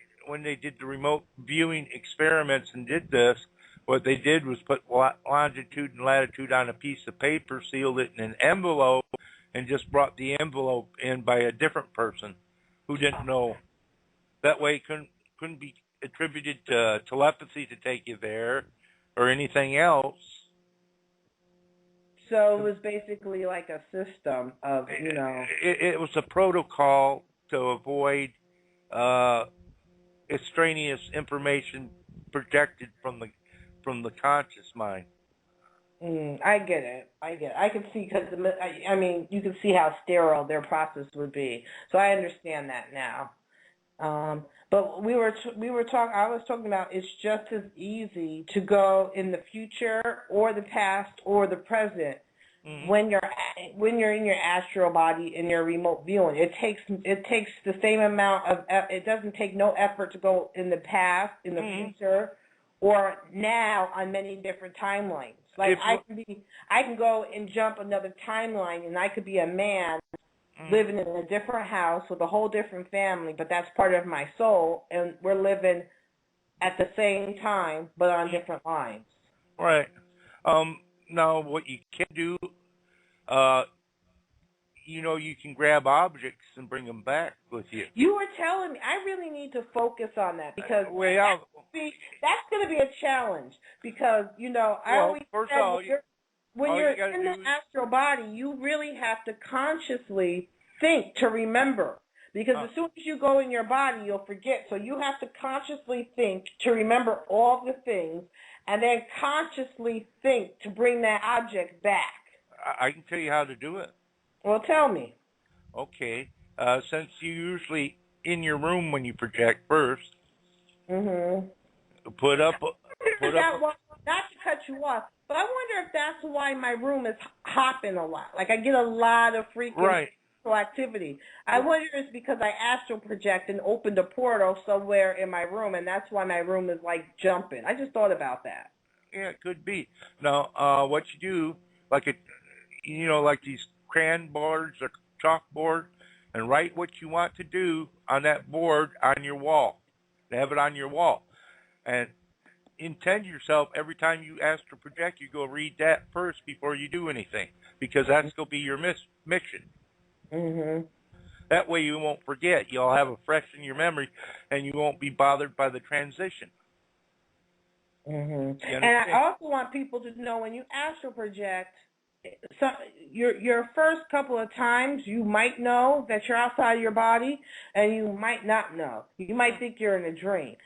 did the remote viewing experiments and did this, what they did was put longitude and latitude on a piece of paper, sealed it in an envelope, and just brought the envelope in by a different person who didn't know. That way, it couldn't be attributed to telepathy to take you there or anything else. So it was basically like a system of, you know. It was a protocol to avoid extraneous information projected from the conscious mind. I get it. I can see because I mean you can see how sterile their process would be. So I understand that now. But we were talking. I was talking about it's just as easy to go in the future or the past or the present when you're in your astral body in your remote viewing. It takes the same amount of. It doesn't take no effort to go in the past, in the future, or now on many different timelines. Like I can go and jump another timeline, and I could be a man living in a different house with a whole different family, but that's part of my soul, and we're living at the same time, but on different lines. Right. Now, what you can do, you can grab objects and bring them back with you. You were telling me, I really need to focus on that because that's going to be a challenge because, I always said when you're in the astral body, you really have to consciously think to remember. Because as soon as you go in your body, you'll forget. So you have to consciously think to remember all the things and then consciously think to bring that object back. I can tell you how to do it. Well, tell me. Okay. Since you're usually in your room when you project first, put up. Not to cut you off, but I wonder if that's why my room is hopping a lot. Like I get a lot of freaking activity. I wonder if it's because I astral project and opened a portal somewhere in my room, and that's why my room is like jumping. I just thought about that. Yeah, it could be. Now, what you do, like these crayon boards or chalkboard, and write what you want to do on that board on your wall. Have it on your wall, and intend yourself every time you astral project, you go read that first before you do anything, because that's going to be your mission. That way you won't forget. You'll have it fresh in your memory, and you won't be bothered by the transition. And I also want people to know when you astral project, your first couple of times you might know that you're outside of your body, and you might not know. You might think you're in a dream.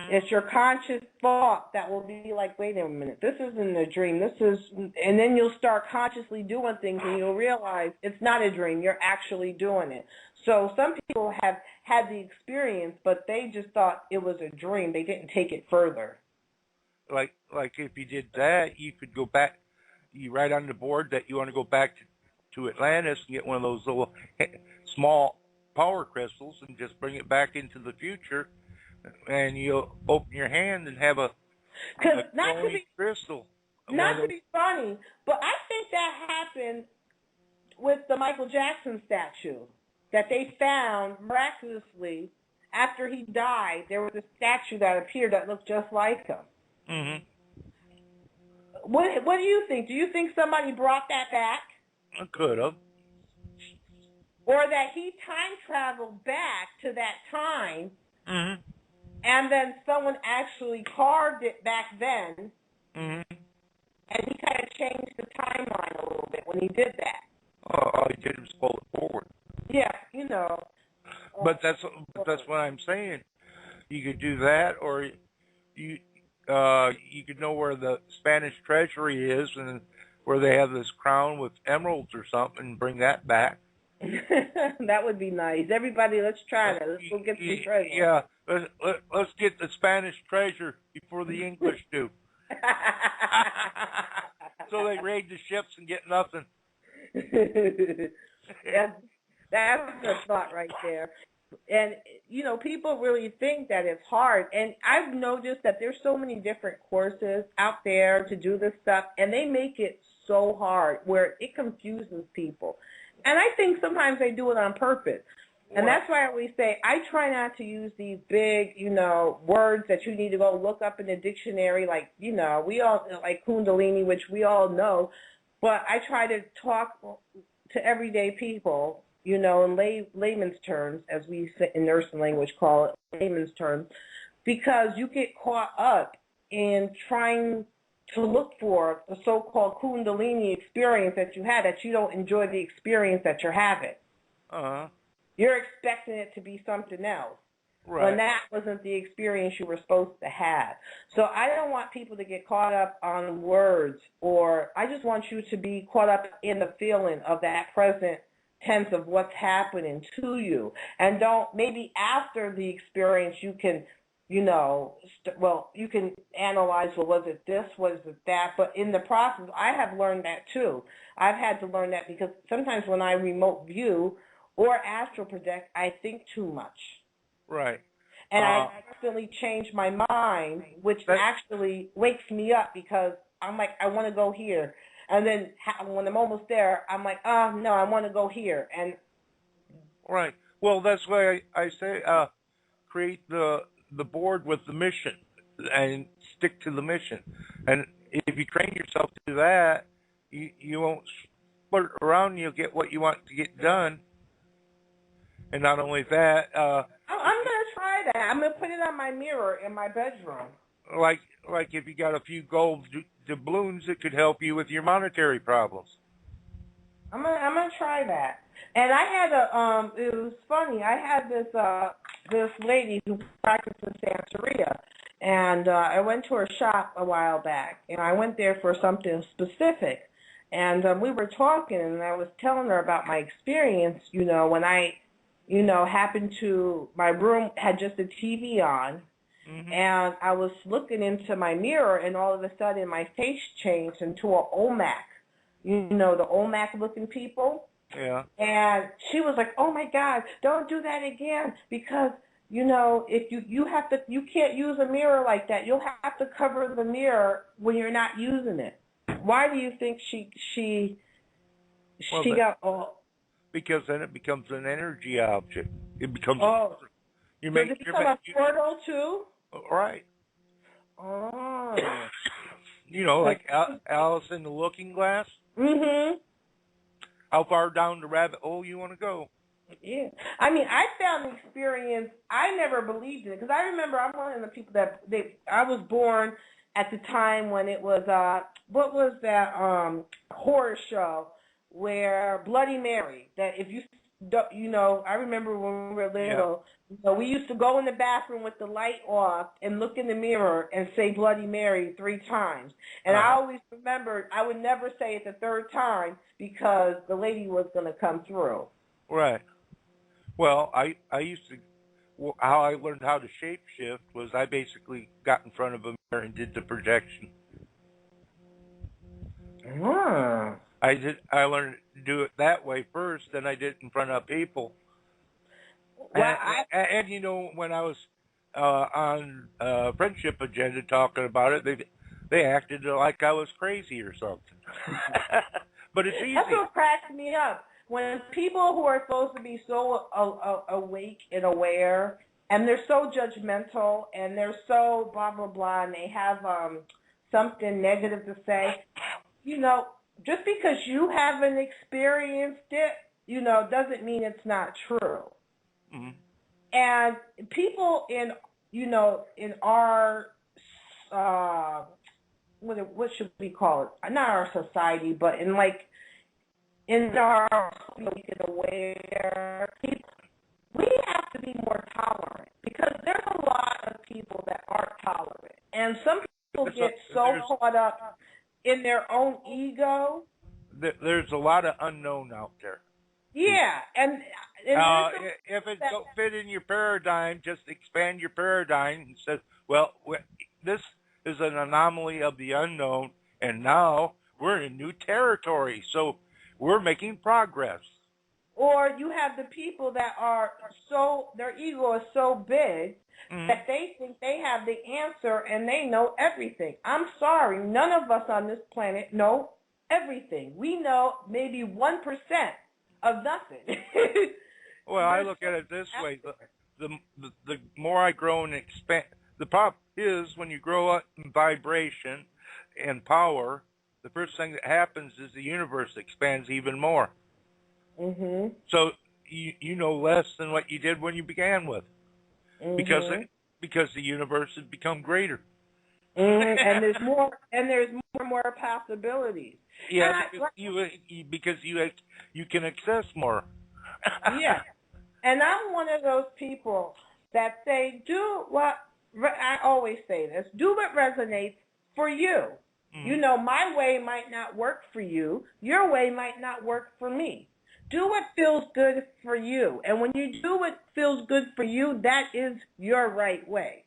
It's your conscious thought that will be like, wait a minute, this isn't a dream. And then you'll start consciously doing things, and you'll realize it's not a dream. You're actually doing it. So some people have had the experience, but they just thought it was a dream. They didn't take it further. Like if you did that, you could go back. You write on the board that you want to go back to Atlantis and get one of those little small power crystals and just bring it back into the future, and you'll open your hand and have a glowing crystal. Not to be funny, but I think that happened with the Michael Jackson statue that they found miraculously after he died. There was a statue that appeared that looked just like him. Mm-hmm. What do you think? Do you think somebody brought that back? I could have. Or that he time traveled back to that time, mm-hmm. and then someone actually carved it back then, mm-hmm. and he kind of changed the timeline a little bit when he did that. All he did was pull it forward. Yeah, you know. But that's what I'm saying. You could do that, or you could know where the Spanish treasury is and where they have this crown with emeralds or something, and bring that back. That would be nice. Everybody, let's try that. Let's go get some treasure. Yeah, let's get the Spanish treasure before the English do. So they raid the ships and get nothing. That's a thought right there. And, you know, people really think that it's hard. And I've noticed that there's so many different courses out there to do this stuff, and they make it so hard where it confuses people. And I think sometimes they do it on purpose. And that's why I always say I try not to use these big, you know, words that you need to go look up in the dictionary, like, you know, we all, like Kundalini, which we all know. But I try to talk to everyday people, you know, in layman's terms, as we in nursing language call it, layman's terms, because you get caught up in trying to look for the so-called Kundalini experience that you had, that you don't enjoy the experience that you're having. Uh-huh. You're expecting it to be something else. Right. When that wasn't the experience you were supposed to have. So I don't want people to get caught up on words, or I just want you to be caught up in the feeling of that present tense of what's happening to you. And don't, maybe after the experience you can, you know, you can analyze, well, was it this, was it that? But in the process, I have learned that too. I've had to learn that because sometimes when I remote view or astral project, I think too much. Right. And I constantly change my mind, which actually wakes me up because I'm like, I want to go here. And then when I'm almost there, I'm like, no, I want to go here. And right. Well, that's why I say create the board with the mission and stick to the mission. And if you train yourself to do that, you won't split around. You'll get what you want to get done. And not only that, I'm going to try that. I'm going to put it on my mirror in my bedroom. Like if you got a few gold doubloons, it could help you with your monetary problems. I'm gonna try that. And I had it was funny. I had this lady who practices Santeria, and I went to her shop a while back, and I went there for something specific. And we were talking, and I was telling her about my experience, you know, when I, you know, happened to, my room had just a TV on, and I was looking into my mirror, and all of a sudden my face changed into an Olmec, you know, the Olmec-looking people. Yeah. And she was like, oh, my God, don't do that again, because, you know, if you can't use a mirror like that. You'll have to cover the mirror when you're not using it. Why do you think she got all? Because then it becomes an energy object. It becomes. Does it become a portal too? Right. Oh. You know, like Alice in the Looking Glass. Mm-hmm. How far down the rabbit hole you want to go? Yeah. I mean, I found the experience. I never believed in it because I remember I'm one of the people I was born at the time when it was what was that horror show where Bloody Mary, that if you know, I remember when we were little, you know, we used to go in the bathroom with the light off and look in the mirror and say Bloody Mary 3 times. And I always remembered I would never say it the 3rd time because the lady was going to come through. Right. Well, I used to how I learned how to shapeshift was I basically got in front of a mirror and did the projection. Ah. I learned to do it that way first, then I did it in front of people. Well, And you know, when I was on Friendship Agenda talking about it, they acted like I was crazy or something. But it's easy. That's what cracks me up. When people who are supposed to be so awake and aware, and they're so judgmental, and they're so blah, blah, blah, and they have something negative to say, you know, just because you haven't experienced it, you know, doesn't mean it's not true. Mm-hmm. And people in, you know, in our, what should we call it? Not our society, but in our, you know, aware people, we have to be more tolerant because there's a lot of people that aren't tolerant. And some people get so caught up in their own ego. There's a lot of unknown out there. Yeah, and if it don't fit in your paradigm, just expand your paradigm and say, well, this is an anomaly of the unknown, and now we're in new territory, so we're making progress. Or you have the people that are so, their ego is so big that they think they have the answer and they know everything. I'm sorry, none of us on this planet know everything. We know maybe 1% of nothing. Well, I look at it this way: the more I grow and expand, the problem is when you grow up in vibration and power, the first thing that happens is the universe expands even more. Mm-hmm. So you know less than what you did when you began with, because the universe has become greater. And there's more and more possibilities. Yeah, because you can access more. Yeah, and I'm one of those people that say, do what, I always say this, do what resonates for you. You know, my way might not work for you. Your way might not work for me. Do what feels good for you. And when you do what feels good for you, that is your right way.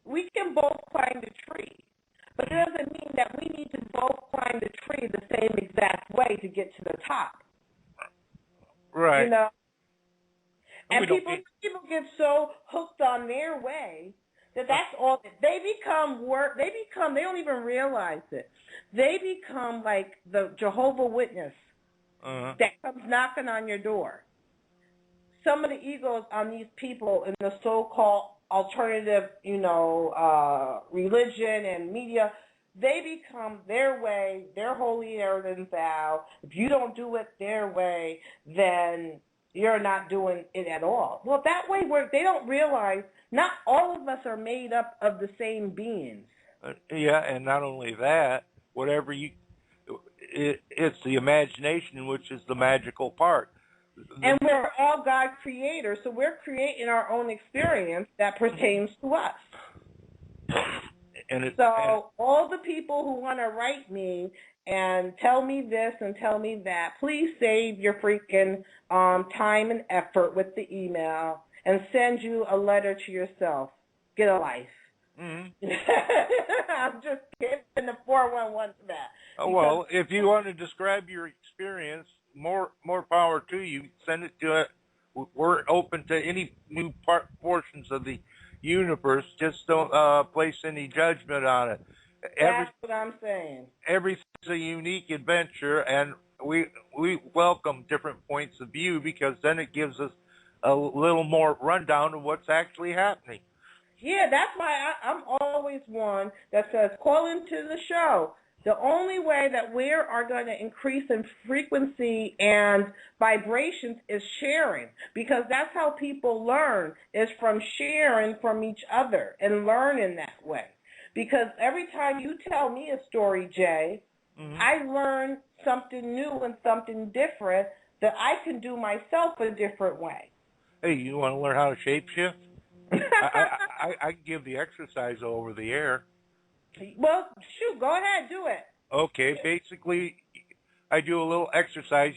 We can both climb the tree, but it doesn't mean that we need to both climb the tree the same exact way to get to the top. Right. You know? And people get so hooked on their way that that's all. They don't even realize it. They become like the Jehovah Witness that comes knocking on your door. Some of the egos on these people in the so-called alternative, you know, religion and media, they become their way, their holier than thou. If you don't do it their way, then you're not doing it at all. Well, that way they don't realize not all of us are made up of the same beings. Yeah, and not only that, it's the imagination, which is the magical part. And we're all God creators, so we're creating our own experience that pertains to us. All the people who want to write me and tell me this and tell me that, please save your freaking time and effort with the email and send you a letter to yourself. Get a life. I'm just giving the 411 to that. Well, if you want to describe your experience, more power to you. Send it to it. We're open to any new portions of the universe. Just don't place any judgment on it. That's what I'm saying. Everything's a unique adventure, and we welcome different points of view because then it gives us a little more rundown of what's actually happening. Yeah, that's why I'm always one that says, call into the show. The only way that we are going to increase in frequency and vibrations is sharing, because that's how people learn, is from sharing from each other and learning that way. Because every time you tell me a story, Jay, I learn something new and something different that I can do myself a different way. Hey, you want to learn how to shapeshift? I can give the exercise over the air. Well, shoot, go ahead, do it. Okay, basically, I do a little exercise.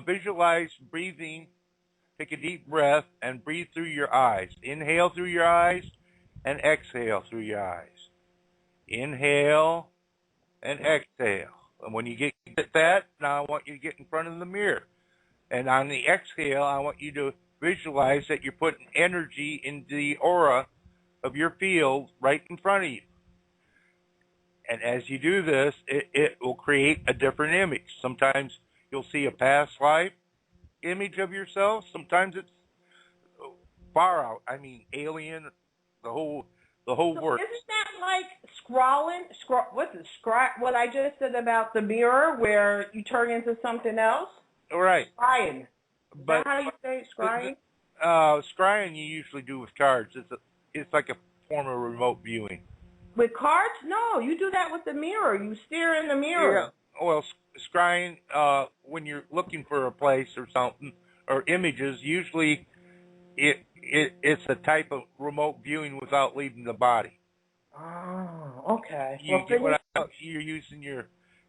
Visualize breathing take a deep breath and breathe through your eyes. Inhale through your eyes and exhale through your eyes. Inhale and exhale. And when you get that, now I want you to get in front of the mirror. And on the exhale, I want you to visualize that you're putting energy into the aura of your field right in front of you. And as you do this, it will create a different image. Sometimes you'll see a past life image of yourself. Sometimes it's far out. I mean, alien, the whole works. Isn't that like what I just said about the mirror where you turn into something else? Right. Scrying. Is But that how you say it, scrying? Scrying you usually do with cards. It's like a form of remote viewing. With cards? No, you do that with the mirror. You stare in the mirror. Yeah. Well, scrying, when you're looking for a place or something, or images, usually it's a type of remote viewing without leaving the body. Oh, okay. You're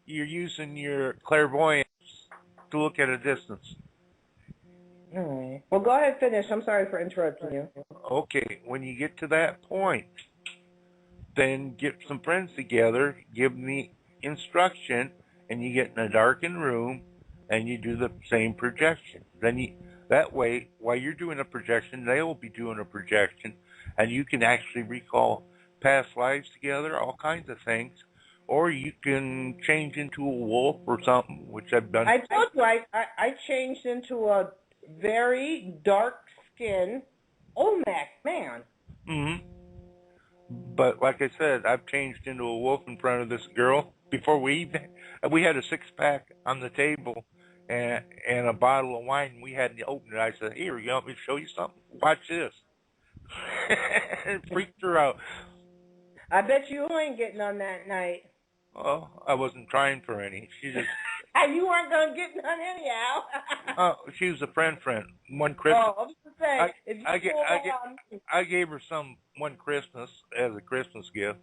using your clairvoyance to look at a distance. All right. Well, go ahead, finish. I'm sorry for interrupting you. Okay, when you get to that point, then get some friends together, give them the instruction, and you get in a darkened room, and you do the same projection. That way, while you're doing a projection, they will be doing a projection, and you can actually recall past lives together, all kinds of things. Or you can change into a wolf or something, which I've done. I told you I changed into a very dark-skinned Olmec man. Mm-hmm. But like I said, I've changed into a wolf in front of this girl. Before we had a 6-pack on the table and a bottle of wine. We hadn't opened it. I said, "Here, you want me to show you something? Watch this." It freaked her out. I bet you ain't getting on that night. Oh, I wasn't trying for any. She just. You weren't gonna get none anyhow. Oh, she was a friend. One Christmas. Oh, I was gonna say, if you I gave her some one Christmas as a Christmas gift.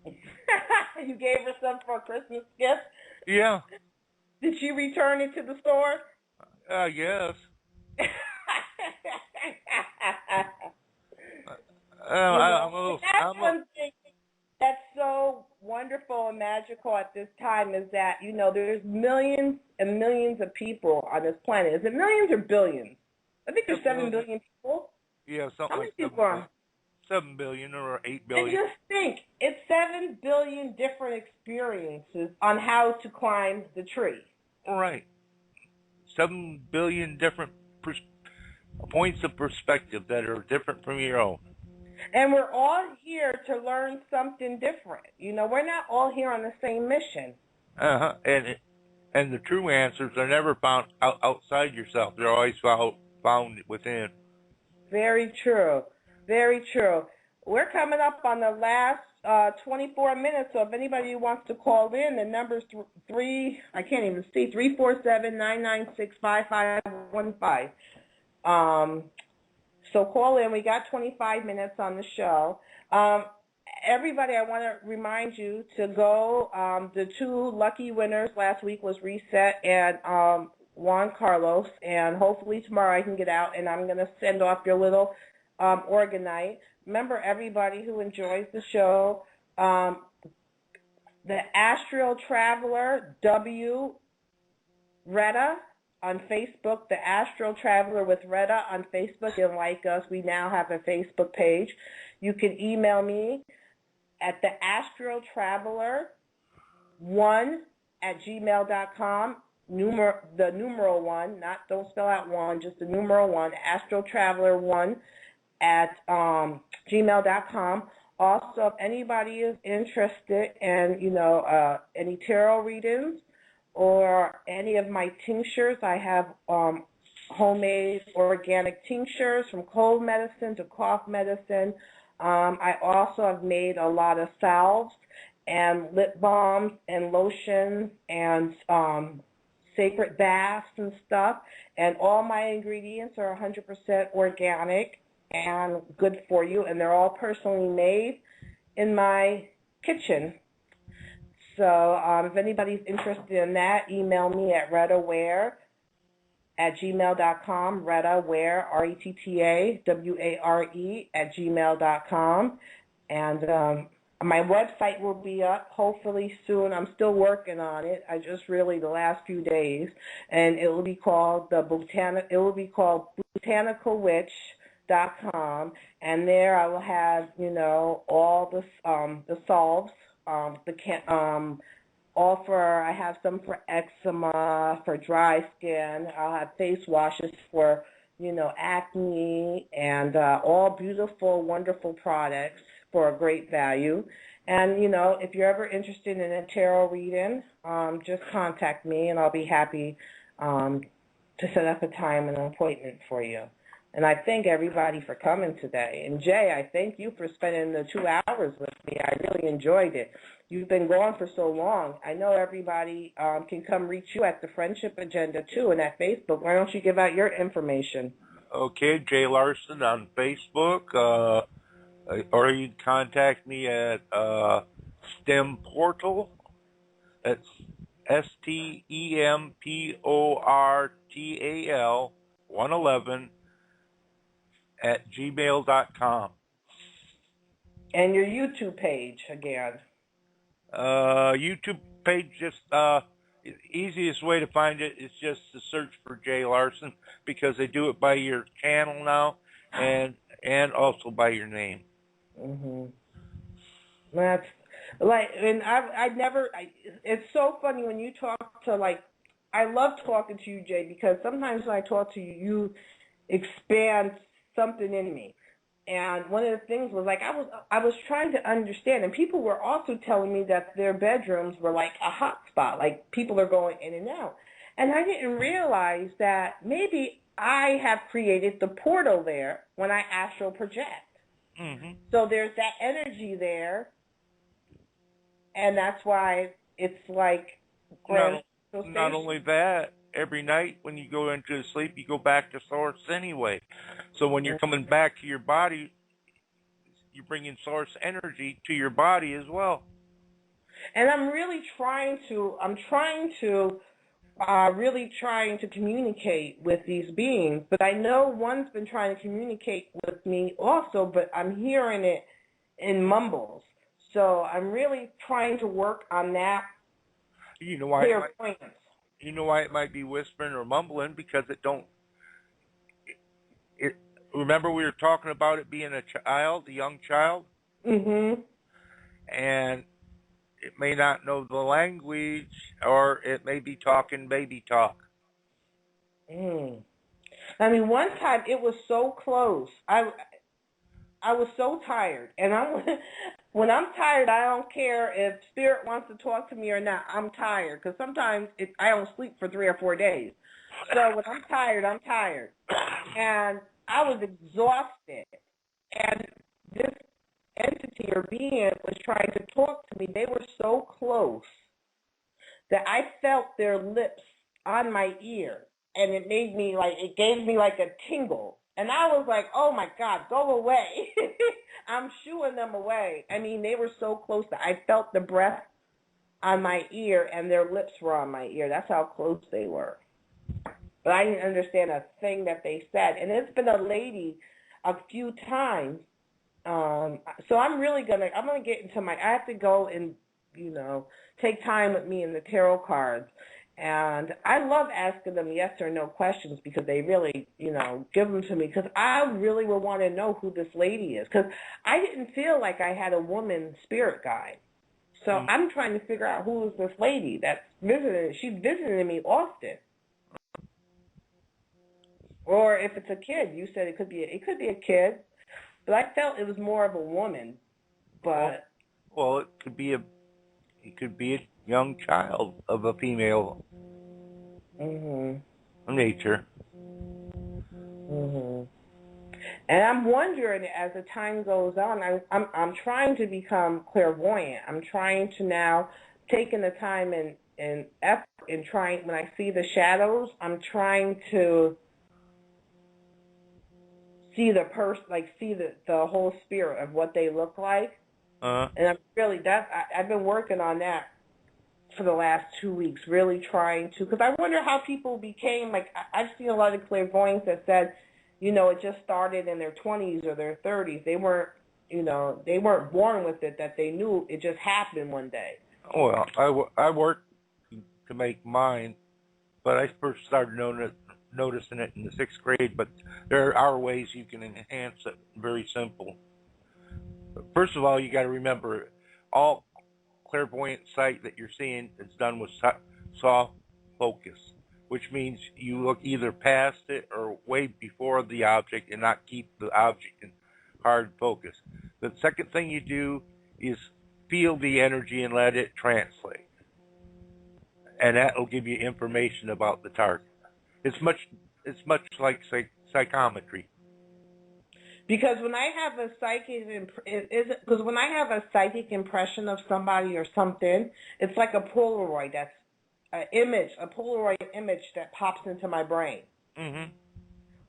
You gave her some for a Christmas gift? Yeah. Did she return it to the store? Yes. One thing that's so wonderful and magical at this time is that, there's millions and millions of people on this planet. Is it millions or billions? I think there's 7 billion people. Yeah, something How many like people are? 7 billion or 8 billion. And just think, it's 7 billion different experiences on how to climb the tree. All right. 7 billion different points of perspective that are different from your own. And we're all here to learn something different. We're not all here on the same mission. Uh-huh. And the true answers are never found outside yourself. They're always found within. Very true. Very true. We're coming up on the last 24 minutes, so if anybody wants to call in, the number's 347-996-5515. So call in. We got 25 minutes on the show. Everybody, I want to remind you to go. The 2 lucky winners last week was Reset and Juan Carlos, and hopefully tomorrow I can get out, and I'm going to send off your little Organite. Remember, everybody who enjoys the show, the Astral Traveler, Retta on Facebook, the Astral Traveler with Retta on Facebook, and like us. We now have a Facebook page. You can email me at the Astral Traveler 1@gmail.com. The numeral 1, don't spell out 1, just the numeral 1, Astral Traveler 1@gmail.com. Also, if anybody is interested in, any tarot readings or any of my tinctures, I have homemade organic tinctures from cold medicine to cough medicine. I also have made a lot of salves and lip balms and lotions and sacred baths and stuff. And all my ingredients are 100% organic and good for you, and they're all personally made in my kitchen. So if anybody's interested in that, email me at rettaware @gmail.com, Retta Ware, RETTAWARE @gmail.com. And my website will be up hopefully soon. I'm still working on it. I just really the last few days, and it will be called botanicalwitch.com, and there I will have all the salves, I have some for eczema, for dry skin. I'll have face washes for acne, and all beautiful, wonderful products for a great value. And, if you're ever interested in a tarot reading, just contact me, and I'll be happy to set up a time and an appointment for you. And I thank everybody for coming today. And, Jay, I thank you for spending the 2 hours with me. I really enjoyed it. You've been gone for so long. I know everybody can come reach you at the Friendship Agenda, too, and at Facebook. Why don't you give out your information? Okay, Jay Larson on Facebook. Or you can contact me at STEM Portal. That's STEMPORTAL 111 @gmail.com. And your YouTube page again. YouTube page, just easiest way to find it is just to search for Jay Larson, because they do it by your channel now, and also by your name. Mhm. That's like, and it's so funny when you talk to, I love talking to you, Jay, because sometimes when I talk to you, you expand something in me. And one of the things was I was trying to understand, and people were also telling me that their bedrooms were like a hot spot, like people are going in and out. And I didn't realize that maybe I have created the portal there when I astral project. Mm-hmm. So there's that energy there, and that's why it's like not only that, every night when you go into sleep, you go back to source anyway. So when you're coming back to your body, you're bringing source energy to your body as well. And I'm really trying to communicate with these beings, but I know one's been trying to communicate with me also, but I'm hearing it in mumbles. So I'm really trying to work on that. You know why it might be whispering or mumbling? Because it don't. Remember we were talking about it being a young child? Mm-hmm. And it may not know the language, or it may be talking baby talk. I mean, one time it was so close. I was so tired, and when I'm tired, I don't care if spirit wants to talk to me or not. I'm tired, because sometimes I don't sleep for 3 or 4 days. So when I'm tired, I'm tired, and I was exhausted. And this entity or being was trying to talk to me. They were so close that I felt their lips on my ear, and it gave me like a tingle. And I was like, oh my God, go away. I'm shooing them away. I mean, they were so close that I felt the breath on my ear, and their lips were on my ear. That's how close they were. But I didn't understand a thing that they said. And it's been a lady a few times. So I'm gonna get into I have to go and, take time with me in the tarot cards. And I love asking them yes or no questions, because they really, give them to me, because I really would want to know who this lady is, because I didn't feel like I had a woman spirit guide. So I'm trying to figure out who is this lady that's visiting. She's visiting me often. Or if it's a kid, you said it could be a kid, but I felt it was more of a woman. But it could be a young child of a female nature. And I'm wondering, as the time goes on, I'm trying to become clairvoyant. I'm trying to now taking the time and effort in trying, when I see the shadows, I'm trying to see the person, see the whole spirit of what they look like. And I've been working on that for the last 2 weeks, really trying to, because I wonder how people became, like, I've seen a lot of clairvoyants that said, it just started in their 20s or their 30s. They weren't, they weren't born with it, that they knew it just happened one day. Well, I worked to make mine, but I first started noticing it in the 6th grade, but there are ways you can enhance it. Very simple. First of all, you got to remember, all clairvoyant sight that you're seeing is done with soft focus, which means you look either past it or way before the object and not keep the object in hard focus. The second thing you do is feel the energy and let it translate, and that will give you information about the target. It's much like psychometry. Because when I have a psychic impression of somebody or something, it's like a Polaroid. That's a Polaroid image that pops into my brain. Mm-hmm.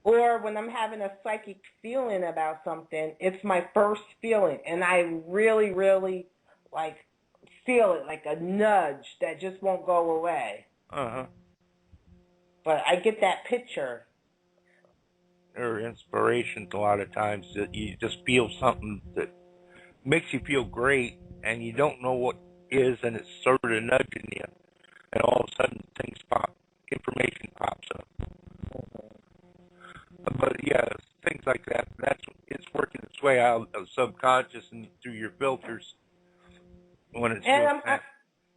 Or when I'm having a psychic feeling about something, it's my first feeling, and I really, really like feel it, like a nudge that just won't go away. Uh-huh. But I get that picture. Or inspirations a lot of times that you just feel something that makes you feel great, and you don't know what is, and it's sort of nudging you, and all of a sudden information pops up. But yeah, things like that. It's working its way out of subconscious and through your filters when it's doing that.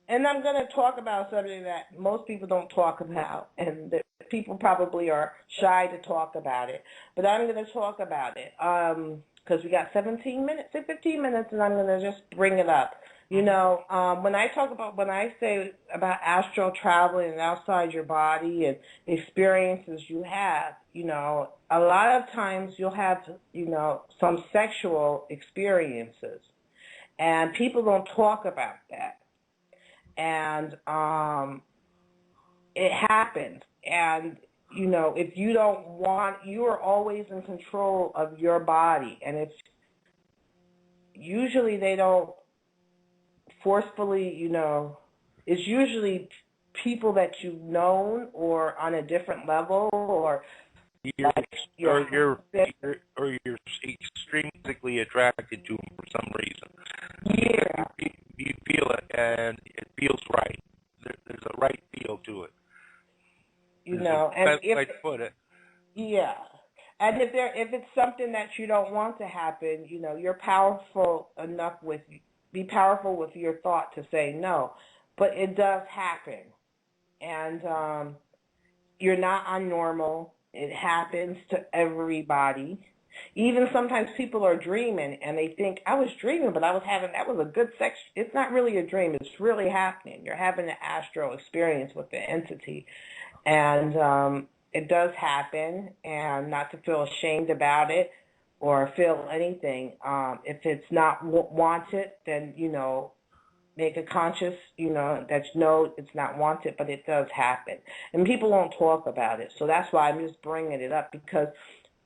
And I'm going to talk about something that most people don't talk about, and that people probably are shy to talk about it. But I'm going to talk about it because we got 15 minutes, and I'm going to just bring it up. When I say about astral traveling and outside your body and experiences you have, a lot of times you'll have, some sexual experiences, and people don't talk about that. And it happens. And, if you don't want, you are always in control of your body. And usually they don't forcefully, it's usually people that you've known or on a different level, or you're extremely attracted to them for some reason. Yeah. You feel it, and it feels right. There's a right feel to it. And best way to put it. Yeah. And if it's something that you don't want to happen, you're powerful enough be powerful with your thought to say no. But it does happen. And you're not unnormal. It happens to everybody. Even sometimes people are dreaming and they think, I was dreaming, but that was a good sex. It's not really a dream. It's really happening. You're having an astral experience with the entity. And it does happen, and not to feel ashamed about it or feel anything. If it's not wanted, then, make a conscious, that it's not wanted, but it does happen. And people won't talk about it. So that's why I'm just bringing it up, because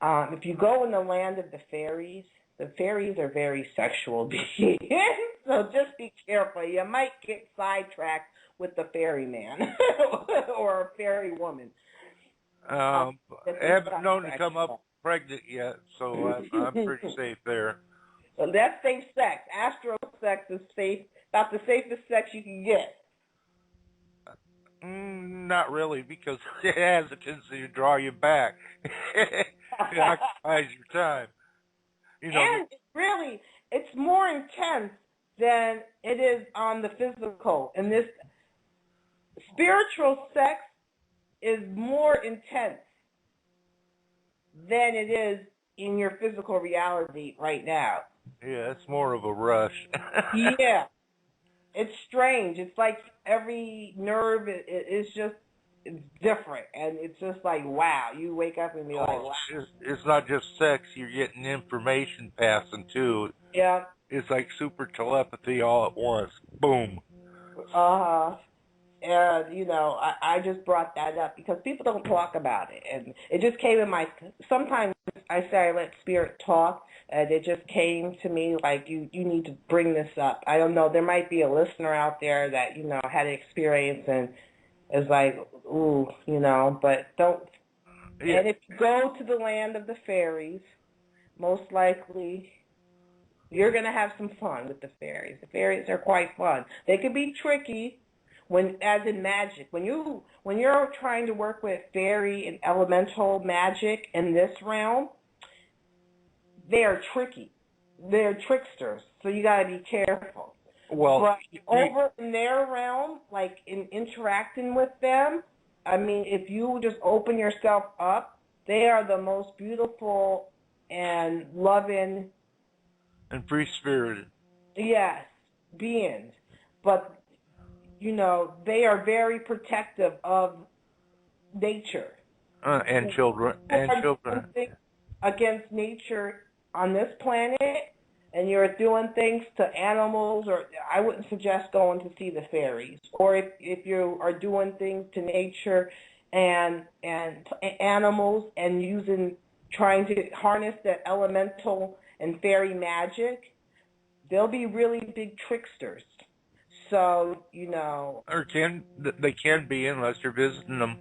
if you go in the land of the fairies are very sexual beings. So just be careful. You might get sidetracked with the fairy man or a fairy woman. I haven't known to come up pregnant yet, so I'm pretty safe there. Well, that's safe sex. Astral sex is safe, about the safest sex you can get. Not really, because it has a tendency to draw you back. It occupies your time. And it's more intense than it is on the physical. And this spiritual sex is more intense than it is in your physical reality right now. Yeah, it's more of a rush. Yeah. It's strange. It's like every nerve is just, it's different. And it's just like, wow. You wake up and be like, wow. It's not just sex. You're getting information passing, too. Yeah. It's like super telepathy all at once. Boom. Uh-huh. And, I just brought that up because people don't talk about it. And it just came in sometimes I say I let spirit talk, and it just came to me like you need to bring this up. I don't know. There might be a listener out there that had an experience and is like, ooh, but don't. Yeah. And if you go to the land of the fairies, most likely you're going to have some fun with the fairies. The fairies are quite fun. They can be tricky, as in magic. When you're trying to work with fairy and elemental magic in this realm, they are tricky. They're tricksters, so you got to be careful. Well, but over in their realm, like in interacting with them, I mean, if you just open yourself up, they are the most beautiful and loving and free-spirited. Yes, beings. But, they are very protective of nature. And children. Against nature on this planet, and you're doing things to animals, or I wouldn't suggest going to see the fairies. Or if you are doing things to nature and animals and trying to harness that elemental and fairy magic, they'll be really big tricksters. So, Or they can be, unless you're visiting them.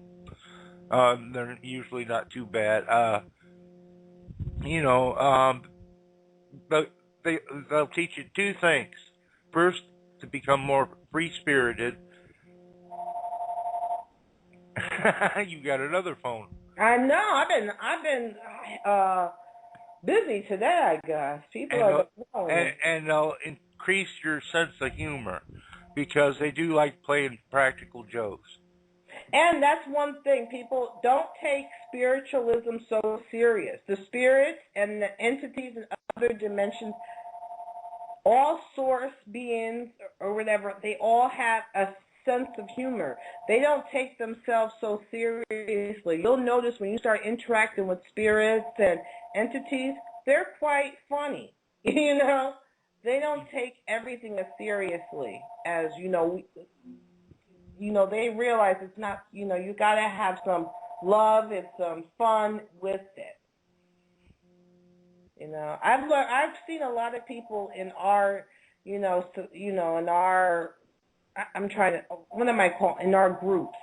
They're usually not too bad. But they'll teach you two things. First, to become more free-spirited. You got another phone. I know. I've been busy today, I guess. People are calling. And they'll increase your sense of humor, because they do like playing practical jokes. And that's one thing. People don't take spiritualism so serious. The spirits and the entities in other dimensions, all source beings or whatever, they all have a sense of humor. They don't take themselves so seriously. You'll notice when you start interacting with spirits and entities, they're quite funny. They don't take everything as seriously as, they realize it's not, you got to have some love and some fun with it. I've seen a lot of people in our, in our, I'm trying to, what am I calling, in our groups.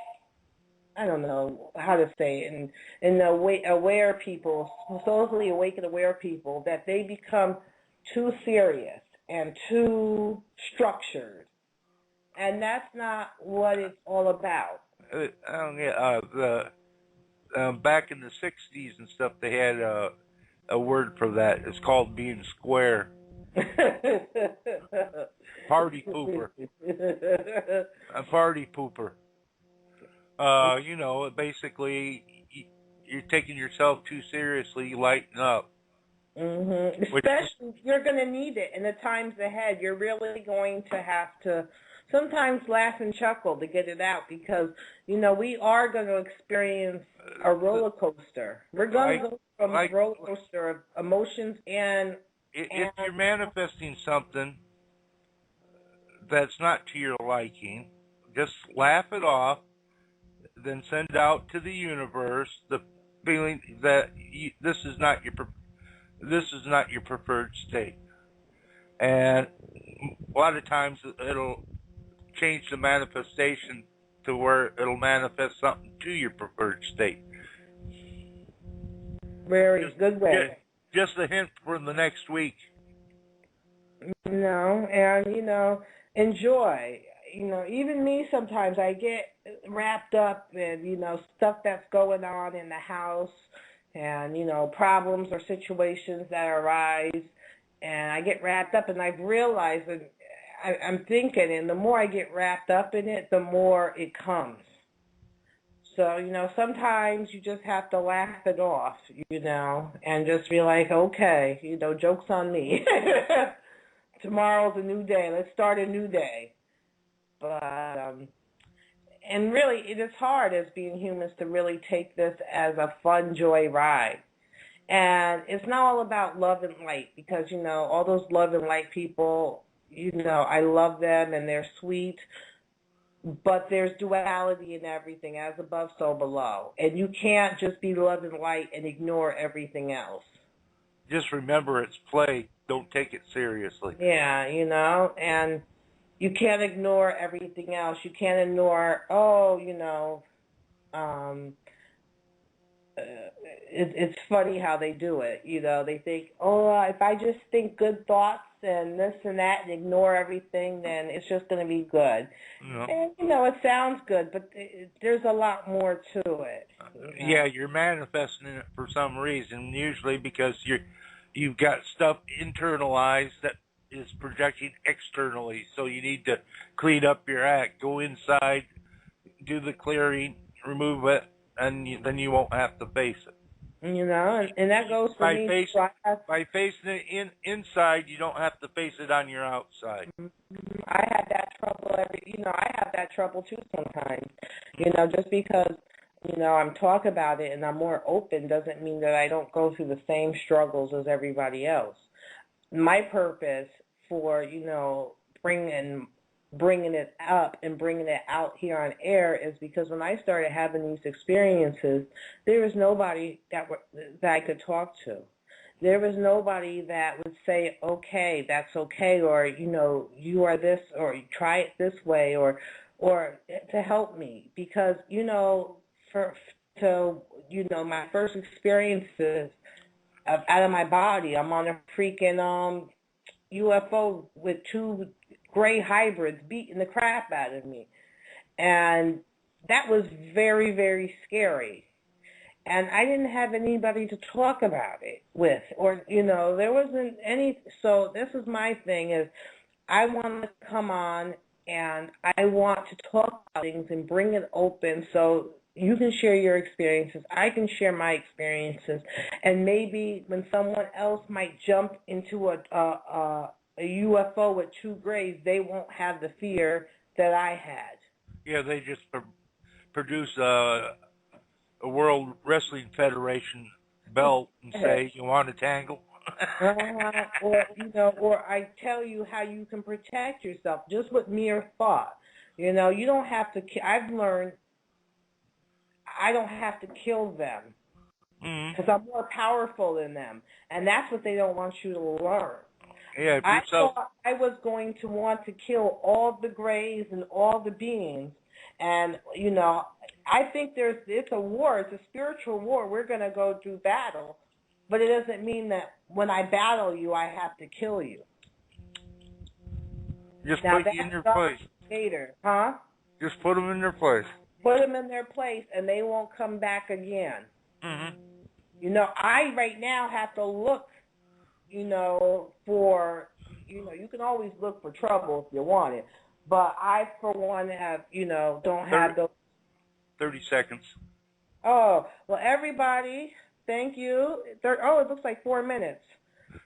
I don't know how to say it, in the aware people, supposedly awake and aware people, that they become too serious and too structured. And that's not what it's all about. Back in the 60s and stuff, they had a word for that. It's called being square. Party pooper. A party pooper. Basically, you're taking yourself too seriously, you lighten up. Mm-hmm. Especially, you're going to need it in the times ahead. You're really going to have to sometimes laugh and chuckle to get it out, because, we are going to experience a roller coaster. We're going to go from a roller coaster of emotions and... If you're manifesting something that's not to your liking, just laugh it off, then send out to the universe the feeling that this is not your preferred state. And a lot of times it'll change the manifestation to where it'll manifest something to your preferred state. Very good way. Just a hint for the next week. And, enjoy. Even me sometimes, I get wrapped up in, stuff that's going on in the house and, problems or situations that arise. And I get wrapped up, and I've realized that I'm thinking, and the more I get wrapped up in it, the more it comes. So, sometimes you just have to laugh it off, and just be like, okay, joke's on me. Tomorrow's a new day. Let's start a new day. But, and really, it is hard as being humans to really take this as a fun joy ride. And it's not all about love and light, because, all those love and light people, I love them and they're sweet. but there's duality in everything, as above, so below. And you can't just be love and light and ignore everything else. Just remember it's play. Don't take it seriously. Yeah, and you can't ignore everything else. You can't ignore, it's funny how they do it. They think, if I just think good thoughts and this and that and ignore everything, then it's just going to be good. Yeah. And, it sounds good, but there's a lot more to it. Yeah, you're manifesting it for some reason, usually because you've got stuff internalized that is projecting externally. So you need to clean up your act, go inside, do the clearing, remove it, and then you won't have to face it. And that goes for me. By facing it inside, you don't have to face it on your outside. I have that trouble I have that trouble too sometimes. Just because, I'm talking about it and I'm more open doesn't mean that I don't go through the same struggles as everybody else. My purpose for, bringing it up and bringing it out here on air is because when I started having these experiences, there was nobody that I could talk to. There was nobody that would say, okay, that's okay, or, you are this, or you try it this way, or to help me. Because, my first experiences out of my body, I'm on a freaking UFO with two gray hybrids beating the crap out of me. And that was very, very scary. And I didn't have anybody to talk about it with, or, there wasn't any. So this is my thing is I want to come on and I want to talk about things and bring it open so you can share your experiences, I can share my experiences, and maybe when someone else might jump into a UFO with two grays, they won't have the fear that I had. Yeah, they just produce a World Wrestling Federation belt and say, you want to tangle? Or I tell you how you can protect yourself just with mere thought. You don't have to. I've learned I don't have to kill them because I'm more powerful than them, and that's what they don't want you to learn. Yeah, I thought I was going to want to kill all the grays and all the beings, and I think it's a war. It's a spiritual war. We're going to go through battle, but it doesn't mean that when I battle you, I have to kill you. Just put you in your place. Later, huh? Just put them in their place. Put them in their place, and they won't come back again. Mm-hmm. I right now have to look, for, you can always look for trouble if you want it. But I, for one, have, don't have those. 30 seconds. Oh, well, everybody, thank you. It looks like 4 minutes.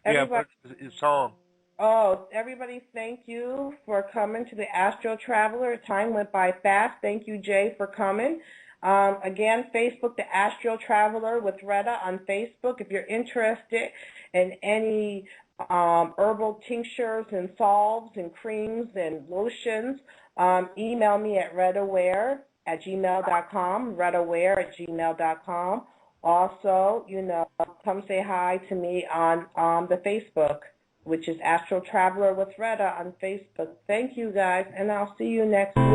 Everybody, yeah, but it's on. Oh, everybody, thank you for coming to the Astral Traveler. Time went by fast. Thank you, Jay, for coming. Again, Facebook, the Astral Traveler with Retta on Facebook. If you're interested in any herbal tinctures and salves and creams and lotions, email me at rettaware@gmail.com, rettaware@gmail.com. Also, come say hi to me on the Facebook, which is Astral Traveler with Retta on Facebook. Thank you, guys, and I'll see you next week.